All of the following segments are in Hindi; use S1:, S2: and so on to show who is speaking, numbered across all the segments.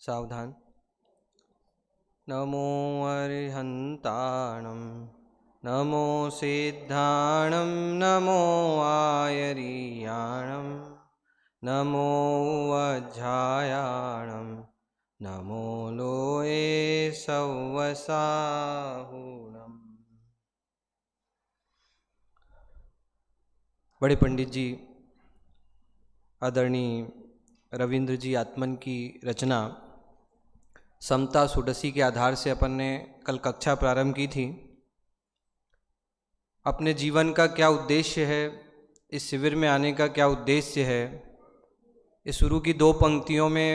S1: सावधान। नमो अरिहंताणं नमो सिद्धाणं नमो आयरीयाणं नमो वज्रायाणं नमो लोये सव्वसाहुणम्। बड़े पंडित जी आदरणीय रविंद्र जी आत्मन की रचना समता सुडसी के आधार से अपन ने कल कक्षा प्रारंभ की थी। अपने जीवन का क्या उद्देश्य है, इस शिविर में आने का क्या उद्देश्य है, इस शुरू की दो पंक्तियों में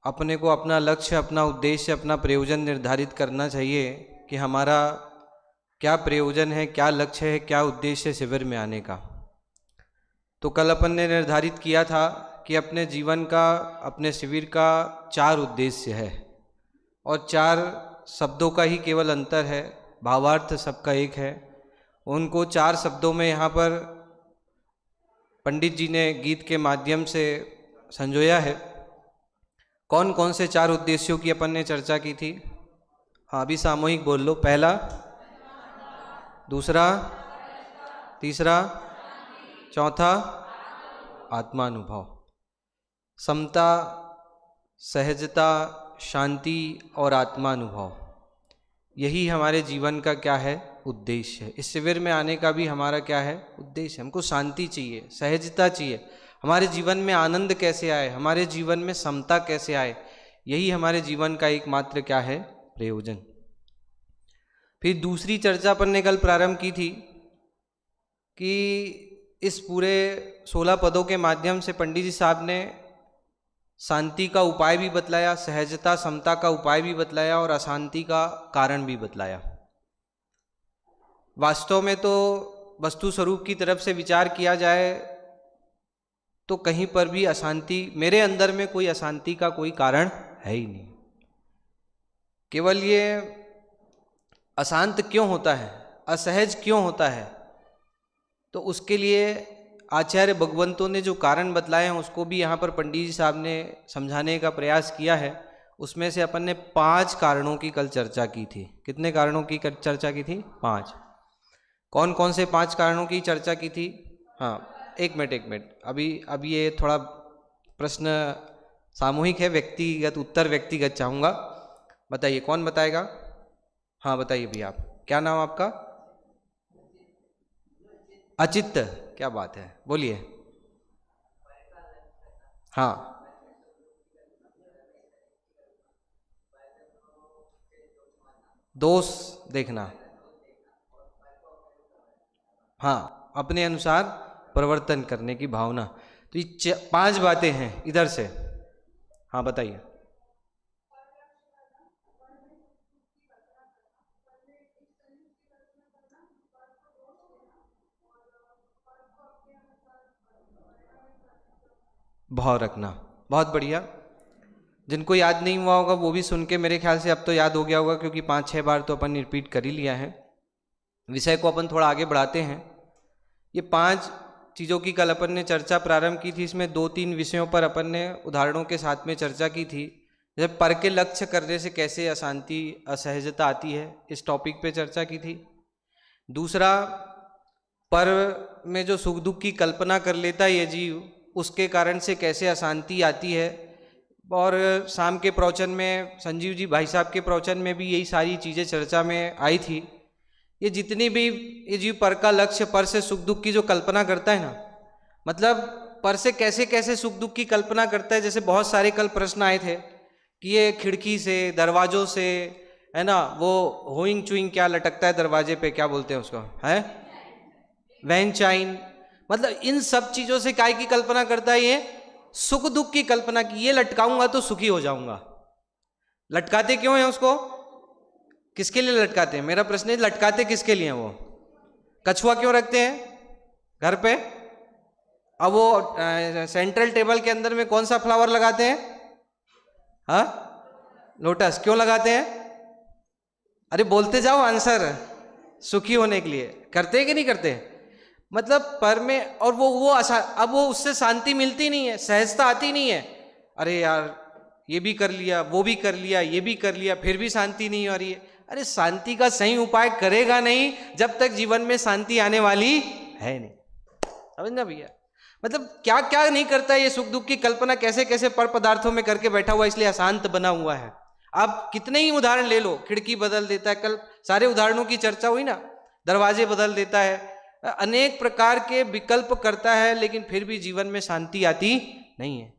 S1: अपने को अपना लक्ष्य, अपना उद्देश्य, अपना प्रयोजन निर्धारित करना चाहिए कि हमारा क्या प्रयोजन है, क्या लक्ष्य है, क्या उद्देश्य है शिविर में आने का। तो कल अपन ने निर्धारित किया था कि अपने जीवन का, अपने शिविर का 4 उद्देश्य है और 4 शब्दों का ही केवल अंतर है, भावार्थ सबका एक है। उनको 4 शब्दों में यहाँ पर पंडित जी ने गीत के माध्यम से संजोया है। कौन कौन से 4 उद्देश्यों की अपन ने चर्चा की थी? हाँ, अभी सामूहिक बोल लो। पहला, दूसरा, तीसरा, चौथा आत्मानुभव। समता, सहजता, शांति और आत्मानुभव, यही हमारे जीवन का क्या है? उद्देश्य है। इस शिविर में आने का भी हमारा क्या है? उद्देश्य। हमको शांति चाहिए, सहजता चाहिए, हमारे जीवन में आनंद कैसे आए, हमारे जीवन में समता कैसे आए, यही हमारे जीवन का एकमात्र क्या है? प्रयोजन। फिर दूसरी चर्चा अपन ने कल प्रारंभ की थी कि इस पूरे 16 पदों के माध्यम से पंडित जी साहब ने शांति का उपाय भी बतलाया, सहजता समता का उपाय भी बतलाया और अशांति का कारण भी बतलाया। वास्तव में तो वस्तु स्वरूप की तरफ से विचार किया जाए तो कहीं पर भी अशांति, मेरे अंदर में कोई अशांति का कोई कारण है ही नहीं। केवल ये अशांत क्यों होता है, असहज क्यों होता है, तो उसके लिए आचार्य भगवंतों ने जो कारण बतलाए हैं उसको भी यहाँ पर पंडित जी साहब ने समझाने का प्रयास किया है। उसमें से अपन ने 5 कारणों की कल चर्चा की थी। कितने कारणों की चर्चा की थी? 5। कौन कौन से 5 कारणों की चर्चा की थी? हाँ, एक मिनट, अभी ये थोड़ा प्रश्न सामूहिक है, व्यक्तिगत उत्तर व्यक्तिगत चाहूँगा। बताइए, कौन बताएगा? हाँ बताइए भैया, आप, क्या नाम आपका? अचित, क्या बात है, बोलिए। हाँ, दोष देखना, हाँ, अपने अनुसार परिवर्तन करने की भावना। तो ये 5 बातें हैं इधर से। हाँ बताइए। भाव रखना, बहुत बढ़िया। जिनको याद नहीं हुआ होगा वो भी सुन के मेरे ख्याल से अब तो याद हो गया होगा, क्योंकि 5-6 बार तो अपन रिपीट कर ही लिया है। विषय को अपन थोड़ा आगे बढ़ाते हैं। ये 5 चीज़ों की कल अपन ने चर्चा प्रारंभ की थी। इसमें 2-3 विषयों पर अपन ने उदाहरणों के साथ में चर्चा की थी। जैसे पर के लक्ष्य करने से कैसे अशांति, असहजता आती है, इस टॉपिक पे चर्चा की थी। दूसरा, पर में जो सुख दुख की कल्पना कर लेता है ये जीव, उसके कारण से कैसे अशांति आती है। और शाम के प्रवचन में संजीव जी भाई साहब के प्रवचन में भी यही सारी चीज़ें चर्चा में आई थी। ये जितनी भी ये जीव पर का लक्ष्य, पर से सुख दुख की जो कल्पना करता है ना, मतलब पर से कैसे कैसे सुख दुख की कल्पना करता है। जैसे बहुत सारे कल प्रश्न आए थे कि ये खिड़की से, दरवाजों से, है ना, वो होइंग चुइंग क्या लटकता है दरवाजे पे, क्या बोलते हैं उसको, है वैन चाइन, मतलब इन सब चीजों से काय की कल्पना करता है? ये सुख दुख की कल्पना की, ये लटकाऊंगा तो सुखी हो जाऊंगा। लटकाते क्यों है उसको? किसके लिए लटकाते हैं? मेरा प्रश्न है, लटकाते किसके लिए? वो कछुआ क्यों रखते हैं घर पे? अब वो सेंट्रल टेबल के अंदर में कौन सा फ्लावर लगाते हैं? हाँ, लोटस। क्यों लगाते हैं? अरे बोलते जाओ आंसर। सुखी होने के लिए। करते हैं कि नहीं करते? मतलब पर में, और वो अब वो उससे शांति मिलती नहीं है, सहजता आती नहीं है। अरे यार ये भी कर लिया, वो भी कर लिया, ये भी कर लिया, फिर भी शांति नहीं हो रही है। अरे शांति का सही उपाय करेगा नहीं जब तक जीवन में शांति आने वाली है नहीं। समझना भैया, मतलब क्या क्या नहीं करता है ये, सुख दुख की कल्पना कैसे कैसे पर पदार्थों में करके बैठा हुआ, इसलिए अशांत बना हुआ है। आप कितने ही उदाहरण ले लो, खिड़की बदल देता है, कल सारे उदाहरणों की चर्चा हुई ना, दरवाजे बदल देता है, अनेक प्रकार के विकल्प करता है, लेकिन फिर भी जीवन में शांति आती नहीं है।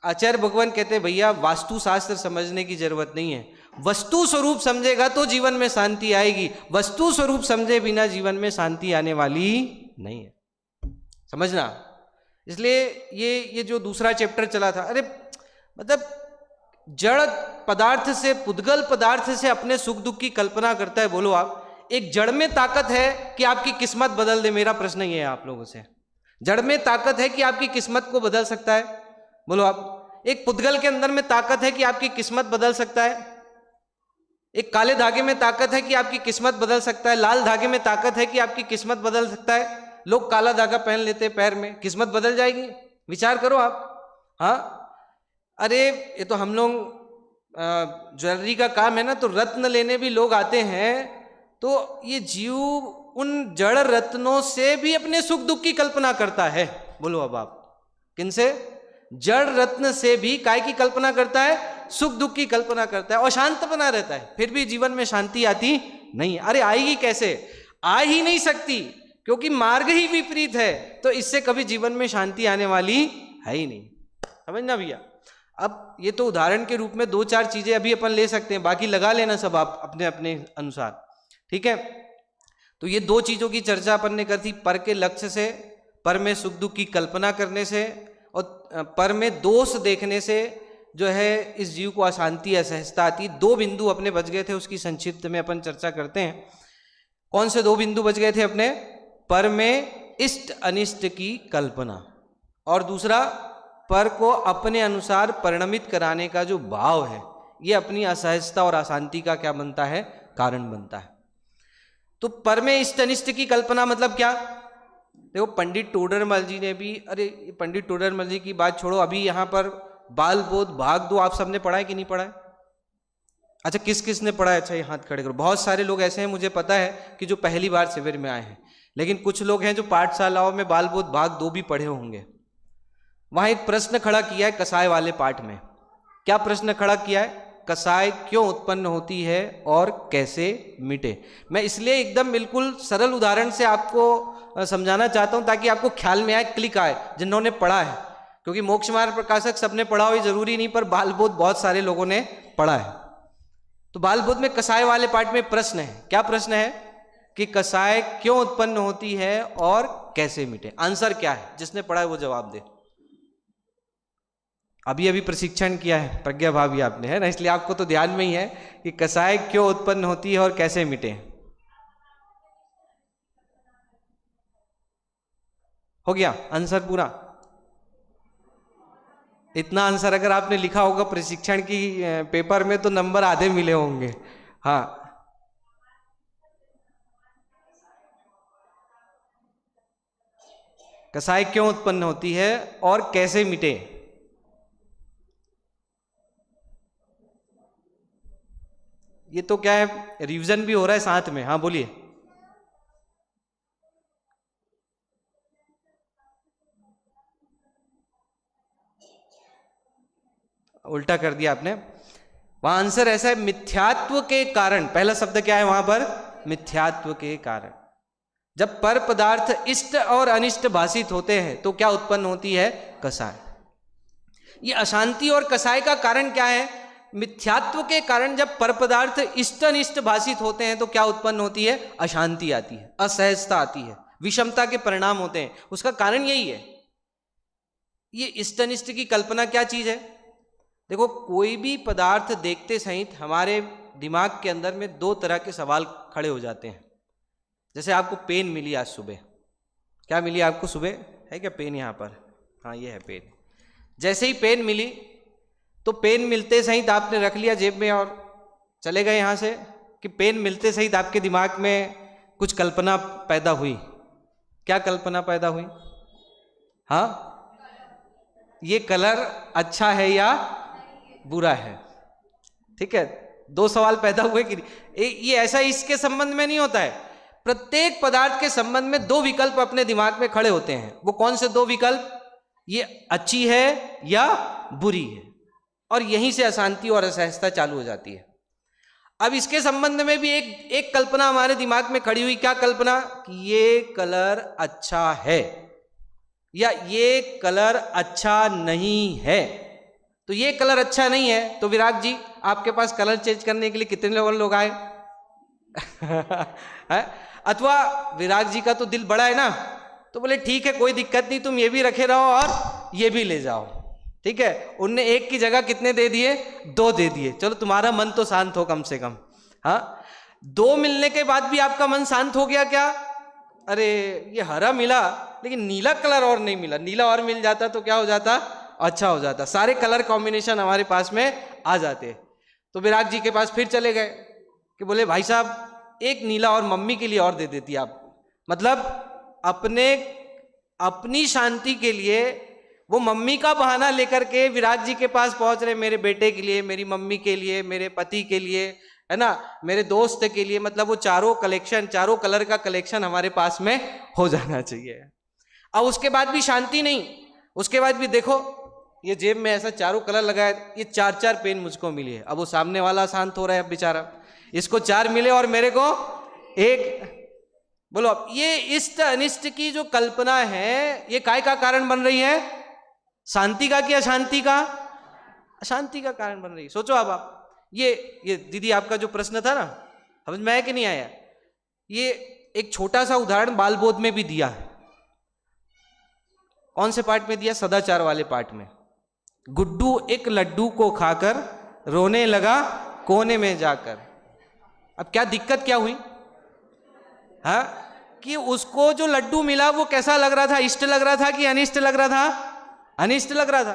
S1: आचार्य भगवान कहते हैं भैया वास्तु शास्त्र समझने की जरूरत नहीं है, वस्तु स्वरूप समझेगा तो जीवन में शांति आएगी, वस्तु स्वरूप समझे बिना जीवन में शांति आने वाली नहीं है। समझना, इसलिए ये जो दूसरा चैप्टर चला था, अरे मतलब जड़ पदार्थ से, पुद्गल पदार्थ से अपने सुख दुख की कल्पना करता है। बोलो आप, एक जड़ में ताकत है कि आपकी किस्मत बदल दे? मेरा प्रश्न ये है आप लोगों से, जड़ में ताकत है कि आपकी किस्मत को बदल सकता है? बोलो आप, एक पुद्गल के अंदर में ताकत है कि आपकी किस्मत बदल सकता है? एक काले धागे में ताकत है कि आपकी किस्मत बदल सकता है? लाल धागे में ताकत है कि आपकी किस्मत बदल सकता है? लोग काला धागा पहन लेते हैं पैर में, किस्मत बदल जाएगी? विचार करो आप। हाँ, अरे ये तो हम लोग ज्वेलरी का काम है ना, तो रत्न लेने भी लोग आते हैं, तो ये जीव उन जड़ रत्नों से भी अपने सुख दुख की कल्पना करता है। बोलो अब आप, किनसे? जड़ रत्न से भी काय की कल्पना करता है? सुख दुख की कल्पना करता है, और शांत बना रहता है, फिर भी जीवन में शांति आती नहीं। अरे आएगी कैसे? आ ही नहीं सकती, क्योंकि मार्ग ही विपरीत है, तो इससे कभी जीवन में शांति आने वाली है ही नहीं। समझना भैया। अब ये तो उदाहरण के रूप में दो चार चीजें अभी अपन ले सकते हैं, बाकी लगा लेना सब आप अपने अपने अनुसार, ठीक है। तो ये दो चीजों की चर्चा अपन ने कर दी, पर के लक्ष्य से, पर में सुख दुख की कल्पना करने से, और पर में दोष देखने से जो है इस जीव को अशांति असहजता आती। दो बिंदु अपने बच गए थे, उसकी संक्षिप्त में अपन चर्चा करते हैं। कौन से दो बिंदु बच गए थे अपने? पर में इष्ट अनिष्ट की कल्पना, और दूसरा पर को अपने अनुसार परिणमित कराने का जो भाव है, ये अपनी असहजता और अशांति का क्या बनता है? कारण बनता है। तो पर में इष्ट अनिष्ट की कल्पना मतलब क्या? देखो पंडित टोडरमल जी ने भी, अरे पंडित टोडरमल जी की बात छोड़ो, अभी यहाँ पर बाल बोध भाग दो आप सबने पढ़ा है कि नहीं पढ़ा है? अच्छा, किस किस ने पढ़ा है? अच्छा ये हाथ खड़े करो। बहुत सारे लोग ऐसे हैं, मुझे पता है कि जो पहली बार शिविर में आए हैं, लेकिन कुछ लोग हैं जो पाठशालाओं में बाल बोध भाग 2 भी पढ़े होंगे। वहां एक प्रश्न खड़ा किया है कसाय वाले पाठ में। क्या प्रश्न खड़ा किया है? कसाय क्यों उत्पन्न होती है और कैसे मिटे। मैं इसलिए एकदम बिल्कुल सरल उदाहरण से आपको समझाना चाहता हूं ताकि आपको ख्याल में आए, क्लिक आए, जिन्होंने पढ़ा है। क्योंकि मोक्ष मार्ग प्रकाशक सबने पढ़ा हो ये जरूरी नहीं, पर बाल बोध बहुत सारे लोगों ने पढ़ा है। तो बाल बोध में कसाय वाले पाठ में प्रश्न है। क्या प्रश्न है? कि कसाय क्यों उत्पन्न होती है और कैसे मिटे। आंसर क्या है? जिसने पढ़ा है वो जवाब दे। अभी अभी प्रशिक्षण किया है प्रज्ञा भाभी आपने, है ना, इसलिए आपको तो ध्यान में ही है कि कसाय क्यों उत्पन्न होती है और कैसे मिटे। हो गया आंसर पूरा? इतना आंसर अगर आपने लिखा होगा प्रशिक्षण की पेपर में तो नंबर आधे मिले होंगे। हाँ, कसाय क्यों उत्पन्न होती है और कैसे मिटे। ये तो क्या है, रिवीजन भी हो रहा है साथ में। हाँ बोलिए। उल्टा कर दिया आपने। वहां आंसर ऐसा है, मिथ्यात्व के कारण। पहला शब्द क्या है वहां पर? मिथ्यात्व के कारण। जब पर पदार्थ इष्ट और अनिष्ट भाषित होते हैं तो क्या उत्पन्न होती है? कसाय। ये अशांति और कसाय का कारण क्या है? मिथ्यात्व के कारण जब पर पदार्थ इष्ट अनिष्ट भाषित होते हैं तो क्या उत्पन्न होती है? अशांति आती है, असहजता आती है, विषमता के परिणाम होते हैं। उसका कारण यही है। ये इष्ट अनिष्ट की कल्पना क्या चीज है? देखो, कोई भी पदार्थ देखते सहित हमारे दिमाग के अंदर में 2 तरह के सवाल खड़े हो जाते हैं। जैसे आपको पेन मिली आज सुबह। क्या मिली आपको सुबह? है क्या पेन यहाँ पर? हाँ ये है पेन। जैसे ही पेन मिली तो पेन मिलते सहित आपने रख लिया जेब में और चले गए यहाँ से, कि पेन मिलते सहित आपके दिमाग में कुछ कल्पना पैदा हुई। क्या कल्पना पैदा हुई? हाँ, ये कलर अच्छा है या बुरा है। ठीक है, दो सवाल पैदा हुए कि ये ऐसा इसके संबंध में नहीं होता है। प्रत्येक पदार्थ के संबंध में दो विकल्प अपने दिमाग में खड़े होते हैं। वो कौन से दो विकल्प? ये अच्छी है या बुरी है, और यहीं से अशांति और असहजता चालू हो जाती है। अब इसके संबंध में भी एक कल्पना हमारे दिमाग में खड़ी हुई। क्या कल्पना? कि ये कलर अच्छा है या ये कलर अच्छा नहीं है। तो ये कलर अच्छा नहीं है, तो विराग जी आपके पास कलर चेंज करने के लिए कितने लोग आए? अथवा विराग जी का तो दिल बड़ा है ना, तो बोले ठीक है कोई दिक्कत नहीं, तुम ये भी रखे रहो और ये भी ले जाओ। ठीक है, उनने एक की जगह कितने दे दिए? 2 दे दिए। चलो तुम्हारा मन तो शांत हो कम से कम। हाँ, 2 मिलने के बाद भी आपका मन शांत हो गया क्या? अरे ये हरा मिला लेकिन नीला कलर और नहीं मिला, नीला और मिल जाता तो क्या हो जाता? अच्छा हो जाता। सारे कलर कॉम्बिनेशन हमारे पास में आ जाते। तो विराग जी के पास फिर चले गए कि बोले भाई साहब एक नीला और मम्मी के लिए और दे देती आप। मतलब अपनी शांति के लिए वो मम्मी का बहाना लेकर के विराग जी के पास पहुंच रहे, मेरे बेटे के लिए, मेरी मम्मी के लिए, मेरे पति के लिए, है ना, मेरे दोस्त के लिए। मतलब वो चारों कलर का कलेक्शन हमारे पास में हो जाना चाहिए। अब उसके बाद भी शांति नहीं, उसके बाद भी देखो ये जेब में ऐसा चारों कलर लगा है, ये 4 पेन मुझको मिली है। अब वो सामने वाला शांत हो रहा है, अब बेचारा इसको 4 मिले और मेरे को 1। बोलो अब ये इष्ट अनिष्ट की जो कल्पना है ये काय का कारण बन रही है? शांति का कि अशांति का? अशांति का कारण बन रही है। सोचो अब आप ये दीदी आपका जो प्रश्न था ना, समझ में आया कि नहीं आया? ये एक छोटा सा उदाहरण बाल बोध में भी दिया है। कौन से पार्ट में दिया? सदाचार वाले पार्ट में। गुड्डू एक लड्डू को खाकर रोने लगा कोने में जाकर। अब क्या दिक्कत क्या हुई? हाँ, कि उसको जो लड्डू मिला वो कैसा लग रहा था? इष्ट लग रहा था कि अनिष्ट लग रहा था? अनिष्ट लग रहा था।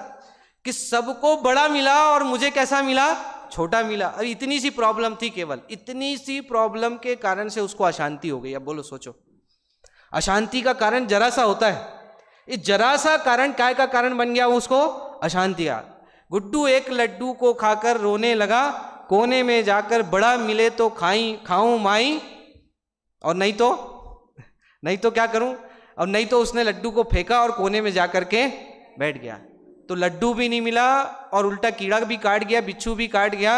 S1: कि सबको बड़ा मिला और मुझे कैसा मिला? छोटा मिला। अब इतनी सी प्रॉब्लम थी, केवल इतनी सी प्रॉब्लम के कारण से उसको अशांति हो गई। अब बोलो सोचो, अशांति का कारण जरा सा होता है, ये जरा सा कारण काय का कारण बन गया उसको? अशांति का। गुड्डू एक लड्डू को खाकर रोने लगा कोने में जाकर, बड़ा मिले तो खाऊं माई, और नहीं तो क्या करूं? और नहीं तो उसने लड्डू को फेंका और कोने में जाकर के बैठ गया। तो लड्डू भी नहीं मिला और उल्टा कीड़ा भी काट गया, बिच्छू भी काट गया,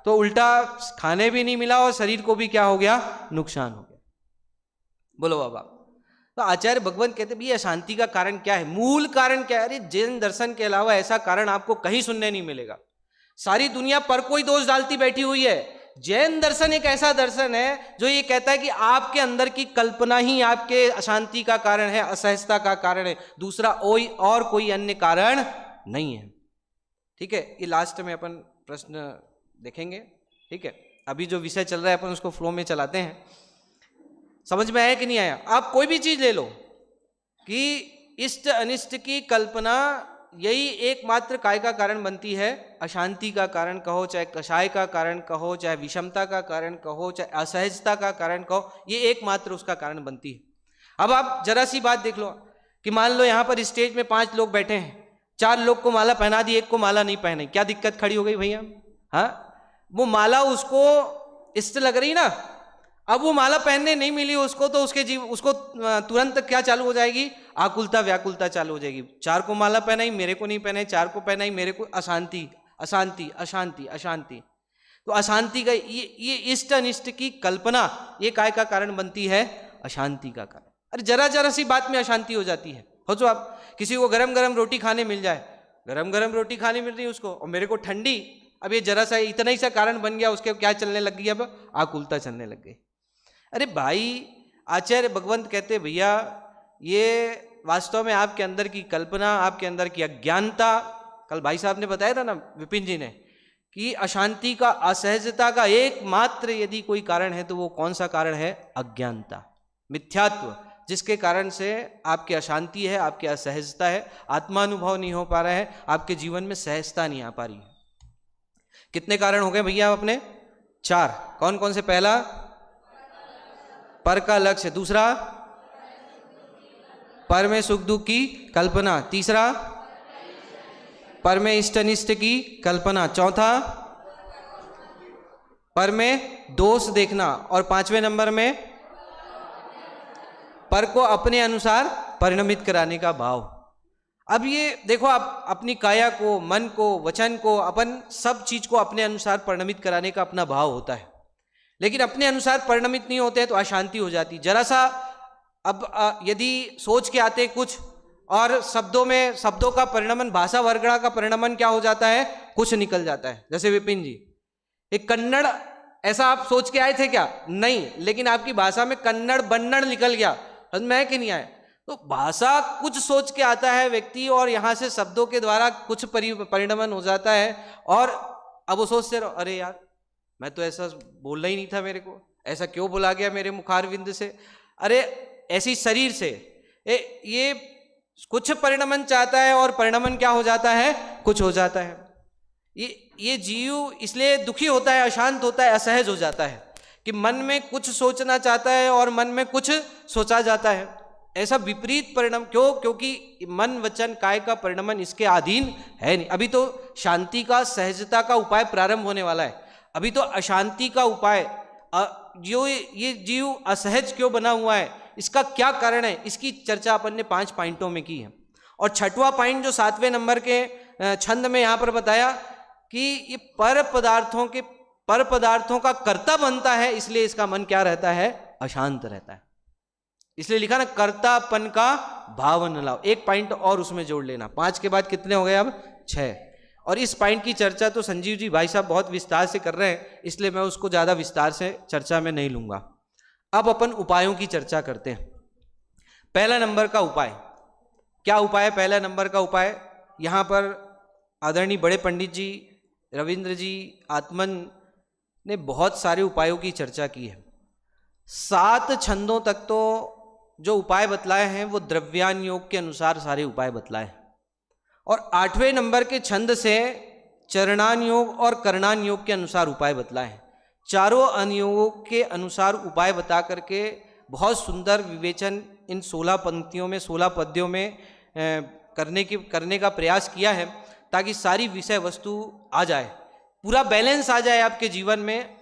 S1: तो उल्टा खाने भी नहीं मिला और शरीर को भी क्या हो गया? नुकसान हो गया। बोलो बाबा। तो आचार्य भगवंत कहते भी अशांति का कारण क्या है? मूल कारण क्या है? अरे जैन दर्शन के अलावा ऐसा कारण आपको कहीं सुनने नहीं मिलेगा। सारी दुनिया पर कोई दोष डालती बैठी हुई है। जैन दर्शन एक ऐसा दर्शन है जो ये कहता है कि आपके अंदर की कल्पना ही आपके अशांति का कारण है, असहजता का कारण है, दूसरा और कोई अन्य कारण नहीं है। ठीक है, ये लास्ट में अपन प्रश्न देखेंगे। ठीक है, अभी जो विषय चल रहा है अपन उसको फ्लो में चलाते हैं। समझ में आया कि नहीं आया? आप कोई भी चीज ले लो कि इष्ट अनिष्ट की कल्पना यही एकमात्र काय का कारण बनती है? अशांति का कारण कहो, चाहे कषाय का कारण कहो, चाहे विषमता का कारण कहो, चाहे असहजता का कारण कहो, ये एकमात्र उसका कारण बनती है। अब आप जरा सी बात देख लो कि मान लो यहाँ पर स्टेज में 5 लोग बैठे हैं, 4 लोग को माला पहना दी, 1 को माला नहीं पहनी, क्या दिक्कत खड़ी हो गई भैया? हाँ, वो माला उसको इष्ट लग रही ना, अब वो माला पहनने नहीं मिली उसको, तो उसको तुरंत क्या चालू हो जाएगी? आकुलता व्याकुलता चालू हो जाएगी। 4 को माला पहनाई, मेरे को नहीं पहनाई, 4 को पहनाई, मेरे को, अशांति अशांति अशांति अशांति। तो अशांति का ये इष्ट अनिष्ट की कल्पना ये काय का कारण बनती है? अशांति का कारण। अरे जरा सी बात में अशांति हो जाती है। हो तो आप किसी को गरम गरम रोटी खाने मिल जाए, गरम गरम रोटी खाने मिल रही है उसको, और मेरे को ठंडी, अब ये जरा सा इतना ही सा कारण बन गया, उसके क्या चलने लग गई? अब आकुलता चलने लग गई। अरे भाई, आचार्य भगवंत कहते भैया ये वास्तव में आपके अंदर की कल्पना, आपके अंदर की अज्ञानता, कल भाई साहब ने बताया था ना, विपिन जी ने, कि अशांति का, असहजता का एकमात्र यदि कोई कारण है तो वो कौन सा कारण है? अज्ञानता, मिथ्यात्व, जिसके कारण से आपकी अशांति है, आपकी असहजता है, आत्मानुभव नहीं हो पा रहा है, आपके जीवन में सहजता नहीं आ पा रही है। कितने कारण हो गए भैया अपने? 4। कौन कौन से? पहला पर का लक्ष्य, दूसरा पर में सुख दुख की कल्पना, तीसरा पर में इष्ट अनिष्ट की कल्पना, चौथा पर में दोष देखना, और पांचवें नंबर में पर को अपने अनुसार परिणमित कराने का भाव। अब ये देखो, आप अपनी काया को, मन को, वचन को, अपन सब चीज को अपने अनुसार परिणमित कराने का अपना भाव होता है, लेकिन अपने अनुसार परिणमित नहीं होते हैं तो अशांति हो जाती। जरा सा अब यदि सोच के आते कुछ और शब्दों का परिणमन, भाषा वर्गड़ा का परिणमन क्या हो जाता है, कुछ निकल जाता है। जैसे विपिन जी, एक कन्नड़, ऐसा आप सोच के आए थे क्या? नहीं, लेकिन आपकी भाषा में कन्नड़ बन्नड़ निकल गया, समझ में आए कि नहीं आए? तो भाषा कुछ सोच के आता है व्यक्ति, और यहां से शब्दों के द्वारा कुछ परिणमन हो जाता है, और अब वो सोचते रहो, अरे यार मैं तो ऐसा बोलना ही नहीं था, मेरे को ऐसा क्यों बोला गया मेरे मुखारविंद से, अरे ऐसी शरीर से ये कुछ परिणमन चाहता है और परिणमन क्या हो जाता है, कुछ हो जाता है। ये जीव इसलिए दुखी होता है, अशांत होता है, असहज हो जाता है कि मन में कुछ सोचना चाहता है और मन में कुछ सोचा जाता है। ऐसा विपरीत परिणाम क्यों? क्योंकि मन वचन काया का परिणमन इसके अधीन है नहीं। अभी तो शांति का, सहजता का उपाय प्रारंभ होने वाला है, अभी तो अशांति का उपाय। जो ये जीव असहज क्यों बना हुआ है, इसका क्या कारण है, इसकी चर्चा अपन ने 5 पॉइंटों में की है। और छठवां पॉइंट जो 7वें नंबर के छंद में यहां पर बताया कि ये पर पदार्थों का कर्ता बनता है, इसलिए इसका मन क्या रहता है, अशांत रहता है। इसलिए लिखा ना, कर्तापन का भाव न लाओ। एक पॉइंट और उसमें जोड़ लेना, 5 के बाद कितने हो गए अब, 6। और इस पॉइंट की चर्चा तो संजीव जी भाई साहब बहुत विस्तार से कर रहे हैं, इसलिए मैं उसको ज्यादा विस्तार से चर्चा में नहीं लूंगा। अब अपन उपायों की चर्चा करते हैं। पहला नंबर का उपाय क्या उपाय है? पहला नंबर का उपाय यहां पर आदरणीय बड़े पंडित जी, रविंद्र जी, आत्मन ने बहुत सारे उपायों की चर्चा की है। 7 छंदों तक तो जो उपाय बतलाए हैं वो द्रव्यान योग के अनुसार सारे उपाय बतलाए हैं, और 8वें नंबर के छंद से चरणान योग और करणान योग के अनुसार उपाय बतलाए हैं। चारों अनुयोगों के अनुसार उपाय बता करके बहुत सुंदर विवेचन इन 16 पंक्तियों में, 16 पद्यों में करने का प्रयास किया है, ताकि सारी विषय वस्तु आ जाए, पूरा बैलेंस आ जाए आपके जीवन में।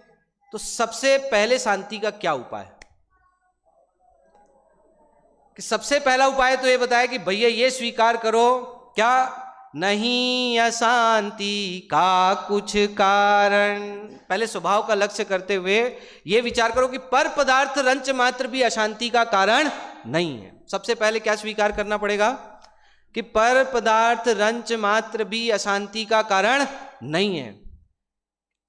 S1: तो सबसे पहले शांति का क्या उपाय है? कि सबसे पहला उपाय तो ये बताया कि भैया ये स्वीकार करो, क्या नहीं अशांति का कुछ कारण। पहले स्वभाव का लक्ष्य करते हुए ये विचार करो कि पर पदार्थ रंच मात्र भी अशांति का कारण नहीं है। सबसे पहले क्या स्वीकार करना पड़ेगा कि पर पदार्थ रंच मात्र भी अशांति का कारण नहीं है।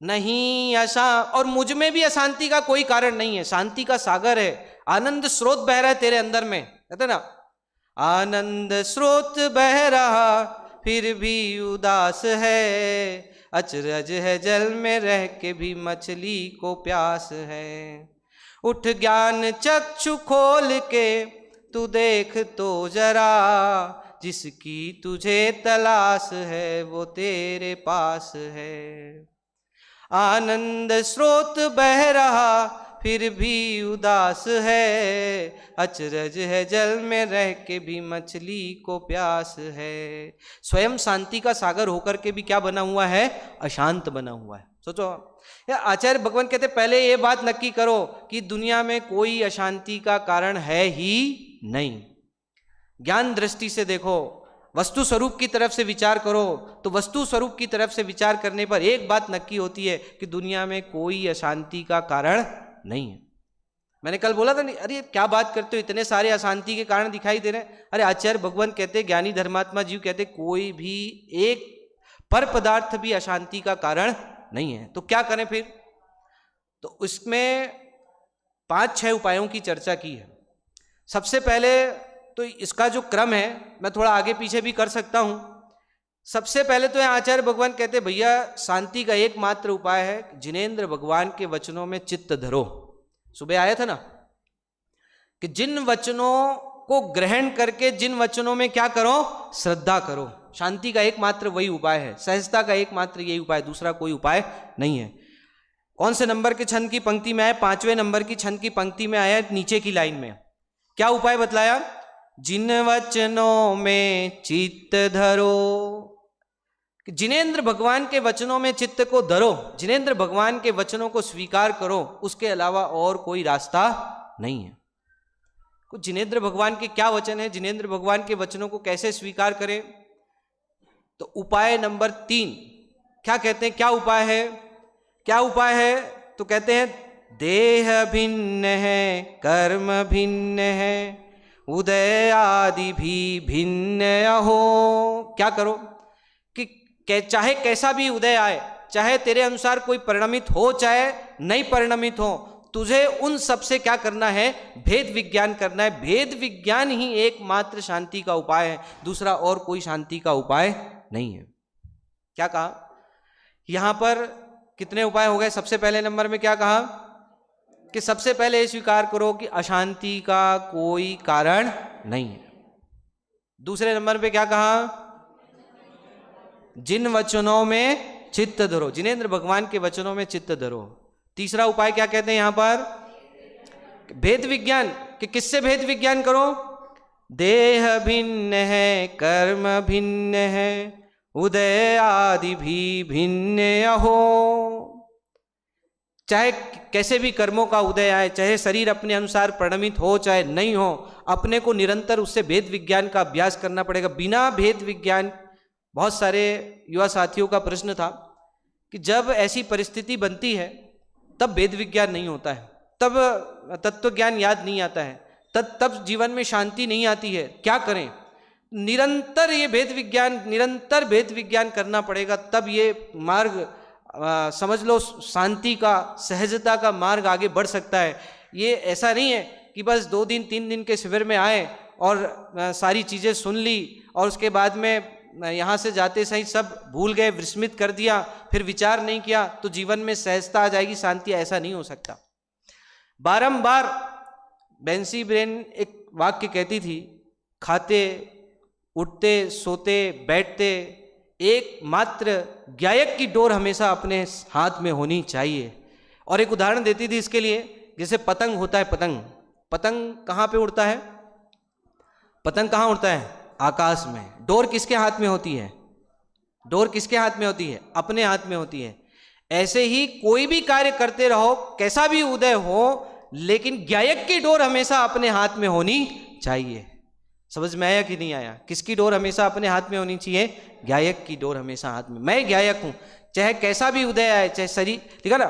S1: नहीं और मुझ में भी अशांति का कोई कारण नहीं है। शांति का सागर है, आनंद स्रोत बह रहा है तेरे अंदर में, कहते ना, आनंद स्रोत बह रहा फिर भी उदास है, अचरज है जल में रह के भी मछली को प्यास है। उठ ज्ञान चक्षु खोल के तू देख तो जरा, जिसकी तुझे तलाश है वो तेरे पास है। आनंद स्रोत बह रहा फिर भी उदास है, अचरज है जल में रह के भी मछली को प्यास है। स्वयं शांति का सागर होकर के भी क्या बना हुआ है, अशांत बना हुआ है। सोचो या आचार्य भगवान कहते पहले ये बात नक्की करो कि दुनिया में कोई अशांति का कारण है ही नहीं। ज्ञान दृष्टि से देखो, वस्तु स्वरूप की तरफ से विचार करो, तो वस्तु स्वरूप की तरफ से विचार करने पर एक बात नक्की होती है कि दुनिया में कोई अशांति का कारण नहीं है। मैंने कल बोला था नहीं, अरे क्या बात करते हो, इतने सारे अशांति के कारण दिखाई दे रहे हैं। अरे आचार्य भगवान कहते, ज्ञानी धर्मात्मा जीव कहते, कोई भी एक पर पदार्थ भी अशांति का कारण नहीं है। तो क्या करें फिर? तो उसमें 5-6 उपायों की चर्चा की है। सबसे पहले तो इसका जो क्रम है मैं थोड़ा आगे पीछे भी कर सकता हूं। सबसे पहले तो आचार्य भगवान कहते भैया शांति का एकमात्र उपाय है जिनेंद्र भगवान के वचनों में चित्त धरो। सुबह आया था ना कि जिन वचनों को ग्रहण करके जिन वचनों में क्या करो, श्रद्धा करो। शांति का एकमात्र वही उपाय है, सहजता का एकमात्र यही उपाय, दूसरा कोई उपाय नहीं है। कौन से नंबर के छंद की पंक्ति में आया? 5वें नंबर की छंद की पंक्ति में आया, नीचे की लाइन में क्या उपाय बतलाया? जिन वचनों में चित्त धरो। कि जिनेंद्र भगवान के वचनों में चित्त को धरो, जिनेंद्र भगवान के वचनों को स्वीकार करो, उसके अलावा और कोई रास्ता नहीं है। कुछ जिनेंद्र भगवान के क्या वचन है, जिनेंद्र भगवान के वचनों को कैसे स्वीकार करें? तो उपाय नंबर 3 क्या कहते हैं, क्या उपाय है? क्या उपाय है? तो कहते हैं देह भिन्न है, कर्म भिन्न है, उदय आदि भी भिन्न हो। क्या करो कि चाहे कैसा भी उदय आए, चाहे तेरे अनुसार कोई परिणमित हो चाहे नहीं परिणमित हो, तुझे उन सब से क्या करना है? भेद विज्ञान करना है। भेद विज्ञान ही एकमात्र शांति का उपाय है, दूसरा और कोई शांति का उपाय नहीं है। क्या कहा यहां पर? कितने उपाय हो गए? सबसे पहले नंबर में क्या कहा कि सबसे पहले स्वीकार करो कि अशांति का कोई कारण नहीं है। दूसरे नंबर पे क्या कहा? जिन वचनों में चित्त धरो, जिनेंद्र भगवान के वचनों में चित्त धरो। तीसरा उपाय क्या कहते हैं यहां पर? भेद विज्ञान। कि किससे भेद विज्ञान करो? देह भिन्न है, कर्म भिन्न है, उदय आदि भी भिन्न हो। चाहे कैसे भी कर्मों का उदय आए, चाहे शरीर अपने अनुसार परिणमित हो चाहे नहीं हो, अपने को निरंतर उससे भेद विज्ञान का अभ्यास करना पड़ेगा। बिना भेद विज्ञान, बहुत सारे युवा साथियों का प्रश्न था कि जब ऐसी परिस्थिति बनती है तब भेद विज्ञान नहीं होता है, तब तत्व ज्ञान याद नहीं आता है, तब जीवन में शांति नहीं आती है। क्या करें? निरंतर ये भेद विज्ञान, निरंतर भेद विज्ञान करना पड़ेगा, तब ये मार्ग समझ लो शांति का, सहजता का मार्ग आगे बढ़ सकता है। ये ऐसा नहीं है कि बस 2 दिन 3 दिन के शिविर में आए और सारी चीज़ें सुन ली और उसके बाद में यहाँ से जाते सही सब भूल गए, विस्मृत कर दिया, फिर विचार नहीं किया तो जीवन में सहजता आ जाएगी, शांति। ऐसा नहीं हो सकता। बारंबार बेंसी ब्रेन एक वाक्य कहती थी, खाते, उठते, सोते, बैठते, एकमात्र गायक की डोर हमेशा अपने हाथ में होनी चाहिए। और एक उदाहरण देती थी इसके लिए, जैसे पतंग होता है, पतंग कहाँ पे उड़ता है? पतंग कहाँ उड़ता है? आकाश में। डोर किसके हाथ में होती है? डोर किसके हाथ में होती है? अपने हाथ में होती है। ऐसे ही कोई भी कार्य करते रहो, कैसा भी उदय हो, लेकिन गायक की डोर हमेशा अपने हाथ में होनी चाहिए। समझ में आया कि नहीं आया? किसकी डोर हमेशा अपने हाथ में होनी चाहिए? गायक की डोर हमेशा हाथ में। मैं गायक हूं, चाहे कैसा भी उदय आए, चाहे शरीर, ठीक है ना?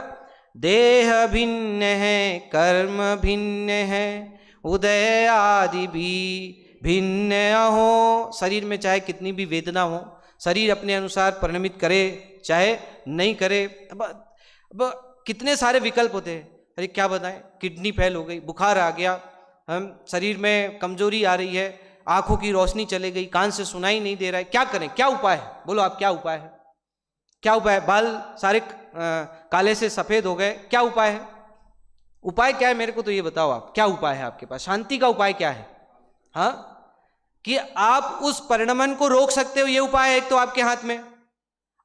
S1: देह भिन्न है, कर्म भिन्न है, उदय आदि भी भिन्न हो। शरीर में चाहे कितनी भी वेदना हो, शरीर अपने अनुसार परिणमित करे चाहे नहीं करे। अब कितने सारे विकल्प होते हैं। अरे क्या बताएं, किडनी फेल हो गई, बुखार आ गया, हम शरीर में कमजोरी आ रही है, आंखों की रोशनी चले गई, कान से सुनाई नहीं दे रहा है। क्या करें? क्या उपाय है? बोलो आप, क्या उपाय है? क्या उपाय है? बाल सारे काले से सफेद हो गए, क्या उपाय है? उपाय क्या है? मेरे को तो ये बताओ आप, क्या उपाय है आपके पास? शांति का उपाय क्या है? हाँ, कि आप उस परिणमन को रोक सकते हो, ये उपाय है एक तो आपके हाथ में।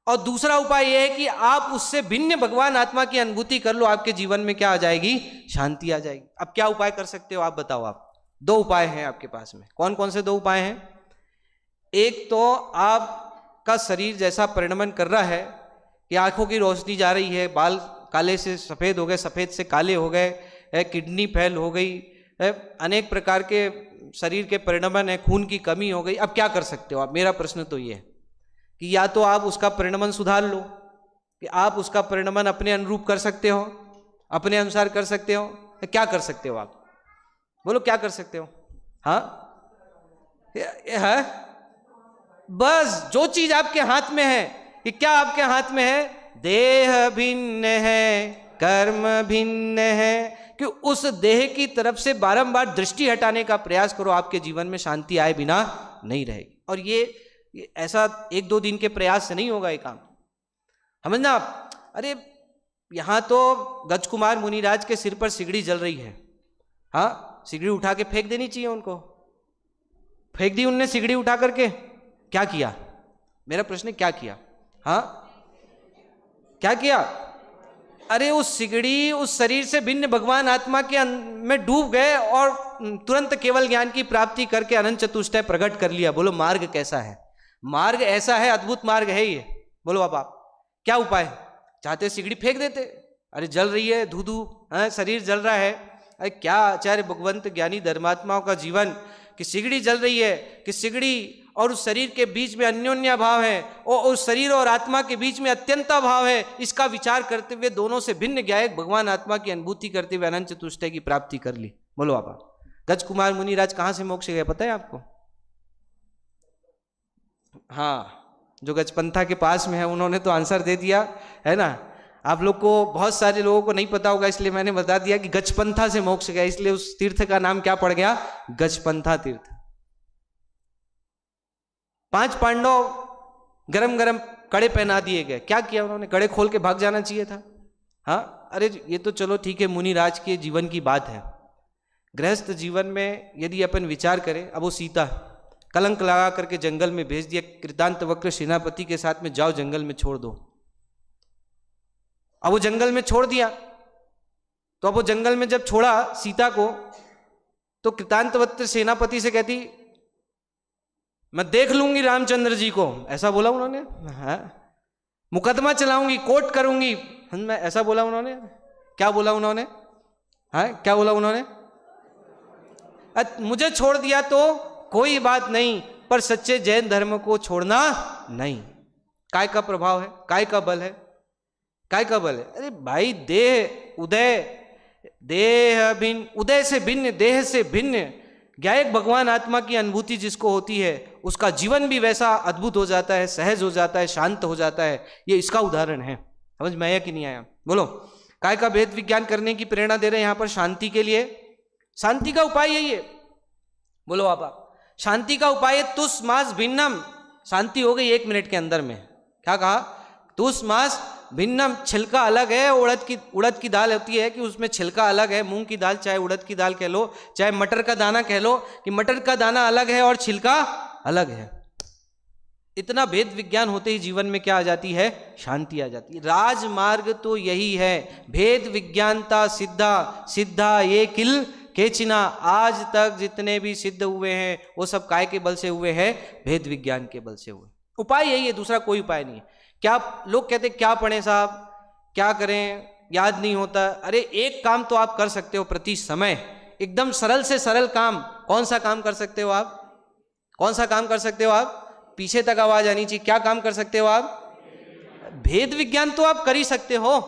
S1: और दूसरा उपाय यह है कि आप उससे भिन्न भगवान आत्मा की अनुभूति कर लो, आपके जीवन में क्या आ जाएगी? शांति आ जाएगी। अब क्या उपाय कर सकते हो आप बताओ आप? 2 उपाय हैं आपके पास में। कौन कौन से 2 उपाय हैं? एक तो आपका शरीर जैसा परिणमन कर रहा है कि आंखों की रोशनी जा रही है, बाल काले से सफेद हो गए, सफेद से काले हो गए, किडनी फेल हो गई, अनेक प्रकार के शरीर के परिणमन है, खून की कमी हो गई। अब क्या कर सकते हो आप? मेरा प्रश्न तो ये है कि या तो आप उसका परिणमन सुधार लो, कि आप उसका परिणमन अपने अनुरूप कर सकते हो, अपने अनुसार कर सकते हो। क्या कर सकते हो आप? बोलो क्या कर सकते हो? हाँ, है बस जो चीज आपके हाथ में है। कि क्या आपके हाथ में है? देह भिन्न है, कर्म भिन्न है। कि उस देह की तरफ से बारंबार दृष्टि हटाने का प्रयास करो, आपके जीवन में शांति आए बिना नहीं रहेगी। और ये ऐसा 1-2 दिन के प्रयास से नहीं होगा ये काम, समझना आप। अरे यहां तो गजकुमार मुनिराज के सिर पर सिगड़ी जल रही है, हाँ, सिगड़ी उठा के फेंक देनी चाहिए उनको। फेंक दी उनने सिगड़ी उठा करके, क्या किया? मेरा प्रश्न है, क्या किया? हाँ, क्या किया? अरे उस सिगड़ी उस शरीर से भिन्न भगवान आत्मा के में डूब गए और तुरंत केवल ज्ञान की प्राप्ति करके अनंत चतुष्टय प्रकट कर लिया। बोलो मार्ग कैसा है? मार्ग ऐसा है, अद्भुत मार्ग है ये। बोलो आप क्या उपाय? चाहते सिगड़ी फेंक देते, अरे जल रही है धू धू, शरीर जल रहा है। अरे क्या आचार्य भगवंत ज्ञानी धर्मात्माओं का जीवन कि सिगड़ी जल रही है, कि सिगड़ी और उस शरीर के बीच में अन्योन्या भाव है और उस शरीर और आत्मा के बीच में अत्यंता भाव है। इसका विचार करते हुए दोनों से भिन्न ज्ञायक भगवान आत्मा की अनुभूति करते हुए अनंत चतुष्टय की प्राप्ति कर ली। बोलो आप। गज कुमार मुनिराज कहां से मोक्ष गए पता है आपको? हाँ, जो गजपंथा के पास में है उन्होंने तो आंसर दे दिया है ना। आप लोग को, बहुत सारे लोगों को नहीं पता होगा, इसलिए मैंने बता दिया कि गजपंथा से मोक्ष गया, इसलिए उस तीर्थ का नाम क्या पड़ गया? गजपंथा तीर्थ। 5 पांडव गरम गरम कड़े पहना दिए गए। क्या किया उन्होंने? कड़े खोल के भाग जाना चाहिए था। हाँ, अरे ये तो चलो ठीक है, मुनिराज के जीवन की बात है। गृहस्थ जीवन में यदि अपन विचार करें, अब वो सीता कलंक लगा करके जंगल में भेज दिया, कृतांतवक्र सेनापति के साथ में, जाओ जंगल में छोड़ दो। अब वो जंगल में छोड़ दिया, तो अब वो जंगल में जब छोड़ा सीता को, तो कृतांतवक्र सेनापति से कहती मैं देख लूंगी रामचंद्र जी को, ऐसा बोला उन्होंने। हाँ, मुकदमा चलाऊंगी, कोर्ट करूंगी, मैं ऐसा बोला उन्होंने। क्या बोला उन्होंने? हाँ, क्या बोला उन्होंने? मुझे छोड़ दिया तो कोई बात नहीं, पर सच्चे जैन धर्म को छोड़ना नहीं। काय का प्रभाव है, काय का बल है, काय का बल है? अरे भाई, देह उदय, देह भिन्न, उदय से भिन्न, देह से भिन्न ज्ञायक भगवान आत्मा की अनुभूति जिसको होती है, उसका जीवन भी वैसा अद्भुत हो जाता है, सहज हो जाता है, शांत हो जाता है। ये इसका उदाहरण है। समझ में आया कि नहीं आया? बोलो। काय का भेद विज्ञान करने की प्रेरणा दे रहे हैं यहां पर शांति के लिए। शांति का उपाय यही है। बोलो आप। शांति का उपाय तुस मास भिन्नम। शांति हो गई 1 मिनट के अंदर में। क्या कहा? तुस मास भिन्नम। छिलका अलग है, उड़द की दाल होती है कि उसमें छिलका अलग है, मूंग की दाल, चाहे उड़द की दाल कह लो, चाहे मटर का दाना कह लो, कि मटर का दाना अलग है और छिलका अलग है। इतना भेद विज्ञान होते ही जीवन में क्या आ जाती है? शांति आ जाती है। राजमार्ग तो यही है, भेद विज्ञानता सिद्धा, सिद्धा ये किल केचिना। आज तक जितने भी सिद्ध हुए हैं वो सब काय के बल से हुए हैं? भेद विज्ञान के बल से हुए। उपाय यही है, दूसरा कोई उपाय नहीं है। क्या लोग कहते क्या पढ़ें साहब, क्या करें, याद नहीं होता। अरे एक काम तो आप कर सकते हो प्रति समय, एकदम सरल से सरल काम। कौन सा काम कर सकते हो आप? कौन सा काम कर सकते हो आप? पीछे तक आवाज आनी चाहिए। क्या काम कर सकते हो आप? भेद विज्ञान तो आप कर ही सकते हो।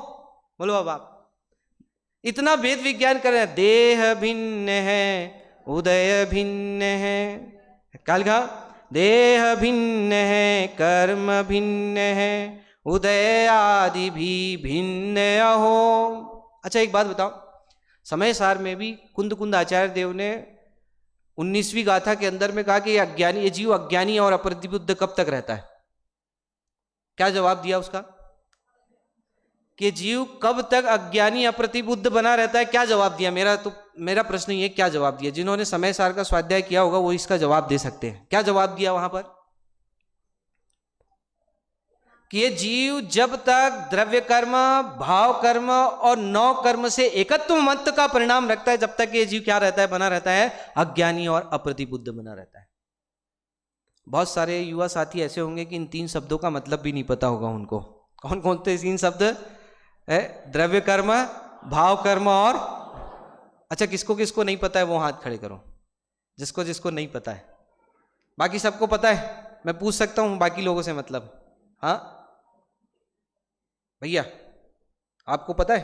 S1: बोलो अब आप। इतना भेद विज्ञान कर रहे हैं। देह भिन्न है, उदय भिन्न है। काल का देह भिन्न है, कर्म भिन्न है, उदय आदि भी भिन्न हो। अच्छा एक बात बताओ, समय सार में भी कुंद कुंद आचार्य देव ने 19वीं गाथा के अंदर में कहा कि ये अज्ञानी, ये जीव अज्ञानी और अप्रतिबुद्ध कब तक रहता है? क्या जवाब दिया उसका? कि जीव कब तक अज्ञानी अप्रतिबुद्ध बना रहता है? क्या जवाब दिया? मेरा प्रश्न ये, क्या जवाब दिया? जिन्होंने समय सार का स्वाध्याय किया होगा वो इसका जवाब दे सकते हैं। क्या जवाब दिया वहां पर? कि ये जीव जब तक द्रव्य कर्म, भाव कर्म और नौ कर्म से एकत्व मत का परिणाम रखता है, जब तक ये जीव क्या रहता है? बना रहता है अज्ञानी और अप्रतिबुद्ध बना रहता है। बहुत सारे युवा साथी ऐसे होंगे कि इन 3 शब्दों का मतलब भी नहीं पता होगा उनको। कौन कौन से 3 शब्द है? द्रव्य कर्म, भाव कर्म और। अच्छा, किसको किसको नहीं पता है वो हाथ खड़े करो, जिसको जिसको नहीं पता है। बाकी सबको पता है? मैं पूछ सकता हूं बाकी लोगों से, मतलब हाँ भैया आपको पता है?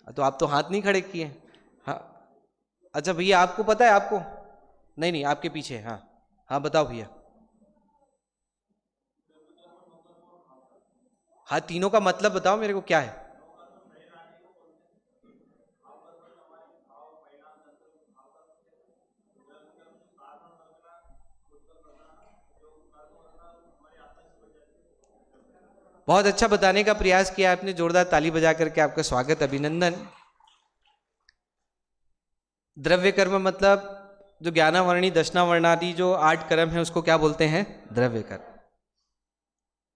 S1: तो आप तो हाथ नहीं खड़े किए। हाँ अच्छा भैया आपको पता है? आपको नहीं नहीं, आपके पीछे। हाँ हाँ बताओ भैया। हाँ, तीनों का मतलब बताओ मेरे को, क्या है? बहुत अच्छा बताने का प्रयास किया आपने, जोरदार ताली बजा करके आपका स्वागत, अभिनंदन। द्रव्य कर्म मतलब जो ज्ञानावर्णी, दशनावर्णादि जो 8 कर्म है उसको क्या बोलते हैं? द्रव्य कर्म।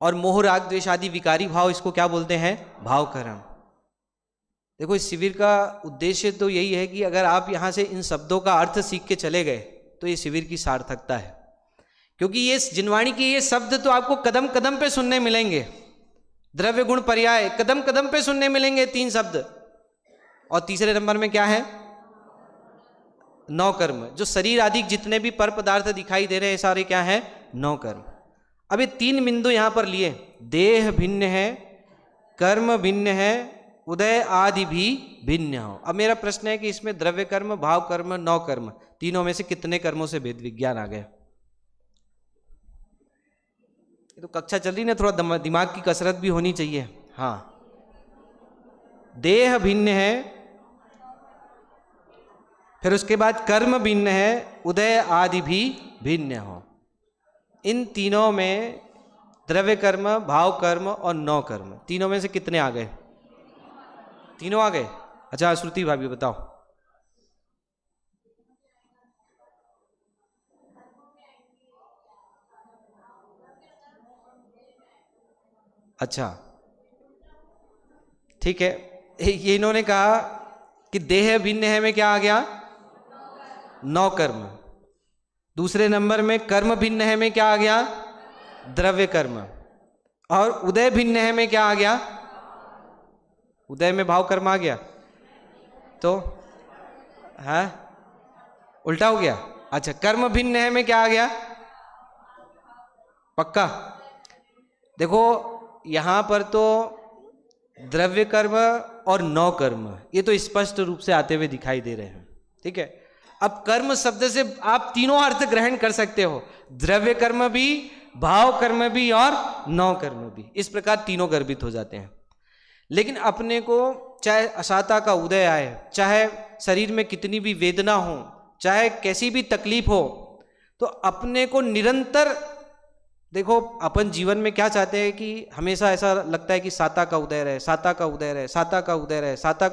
S1: और मोह राग द्वेष आदि विकारी भाव, इसको क्या बोलते हैं? भाव कर्म। देखो इस शिविर का उद्देश्य तो यही है कि अगर आप यहाँ से इन शब्दों का अर्थ सीख के चले गए तो ये शिविर की सार्थकता है। क्योंकि ये जिनवाणी के ये शब्द तो आपको कदम कदम पे सुनने मिलेंगे। द्रव्य गुण पर्याय कदम कदम पे सुनने मिलेंगे 3 शब्द। और तीसरे नंबर में क्या है? 9 कर्म। जो शरीर आदि जितने भी पर पदार्थ दिखाई दे रहे हैं सारे क्या है? 9 कर्म। अब ये 3 बिंदु यहां पर लिए, देह भिन्न है, कर्म भिन्न है, उदय आदि भी भिन्न हो। अब मेरा प्रश्न है कि इसमें द्रव्य कर्म, भाव कर्म, 9 कर्म, तीनों में से कितने कर्मों से भेद विज्ञान आ गया? ये तो कक्षा चल रही ना, थोड़ा दिमाग की कसरत भी होनी चाहिए। हाँ, देह भिन्न है, फिर उसके बाद कर्म भिन्न है, उदय आदि भी भिन्न हो। इन तीनों में द्रव्य कर्म, भाव कर्म और 9 कर्म, तीनों में से कितने आ गए? तीनों आ गए। अच्छा श्रुति भाभी बताओ। अच्छा ठीक है, ये इन्होंने कहा कि देह भिन्न है में क्या आ गया? 9 कर्म। दूसरे नंबर में कर्म भिन्न है में क्या आ गया? द्रव्य कर्म। और उदय भिन्न है में क्या आ गया? उदय में भाव कर्म आ गया। तो है उल्टा हो गया। अच्छा, कर्म भिन्न है में क्या आ गया? पक्का? देखो यहां पर तो द्रव्य कर्म और 9 कर्म ये तो स्पष्ट रूप से आते हुए दिखाई दे रहे हैं। ठीक है, अब कर्म शब्द से आप तीनों अर्थ ग्रहण कर सकते हो, द्रव्य कर्म भी, भाव कर्म भी और 9 कर्म भी। इस प्रकार तीनों गर्भित हो जाते हैं। लेकिन अपने को चाहे असाता का उदय आए, चाहे शरीर में कितनी भी वेदना हो, चाहे कैसी भी तकलीफ हो, तो अपने को निरंतर देखो, अपन जीवन में क्या चाहते हैं कि हमेशा ऐसा लगता है कि साता का उदय रहे, साता का उदय रहे, साता का उदय रहे, साता।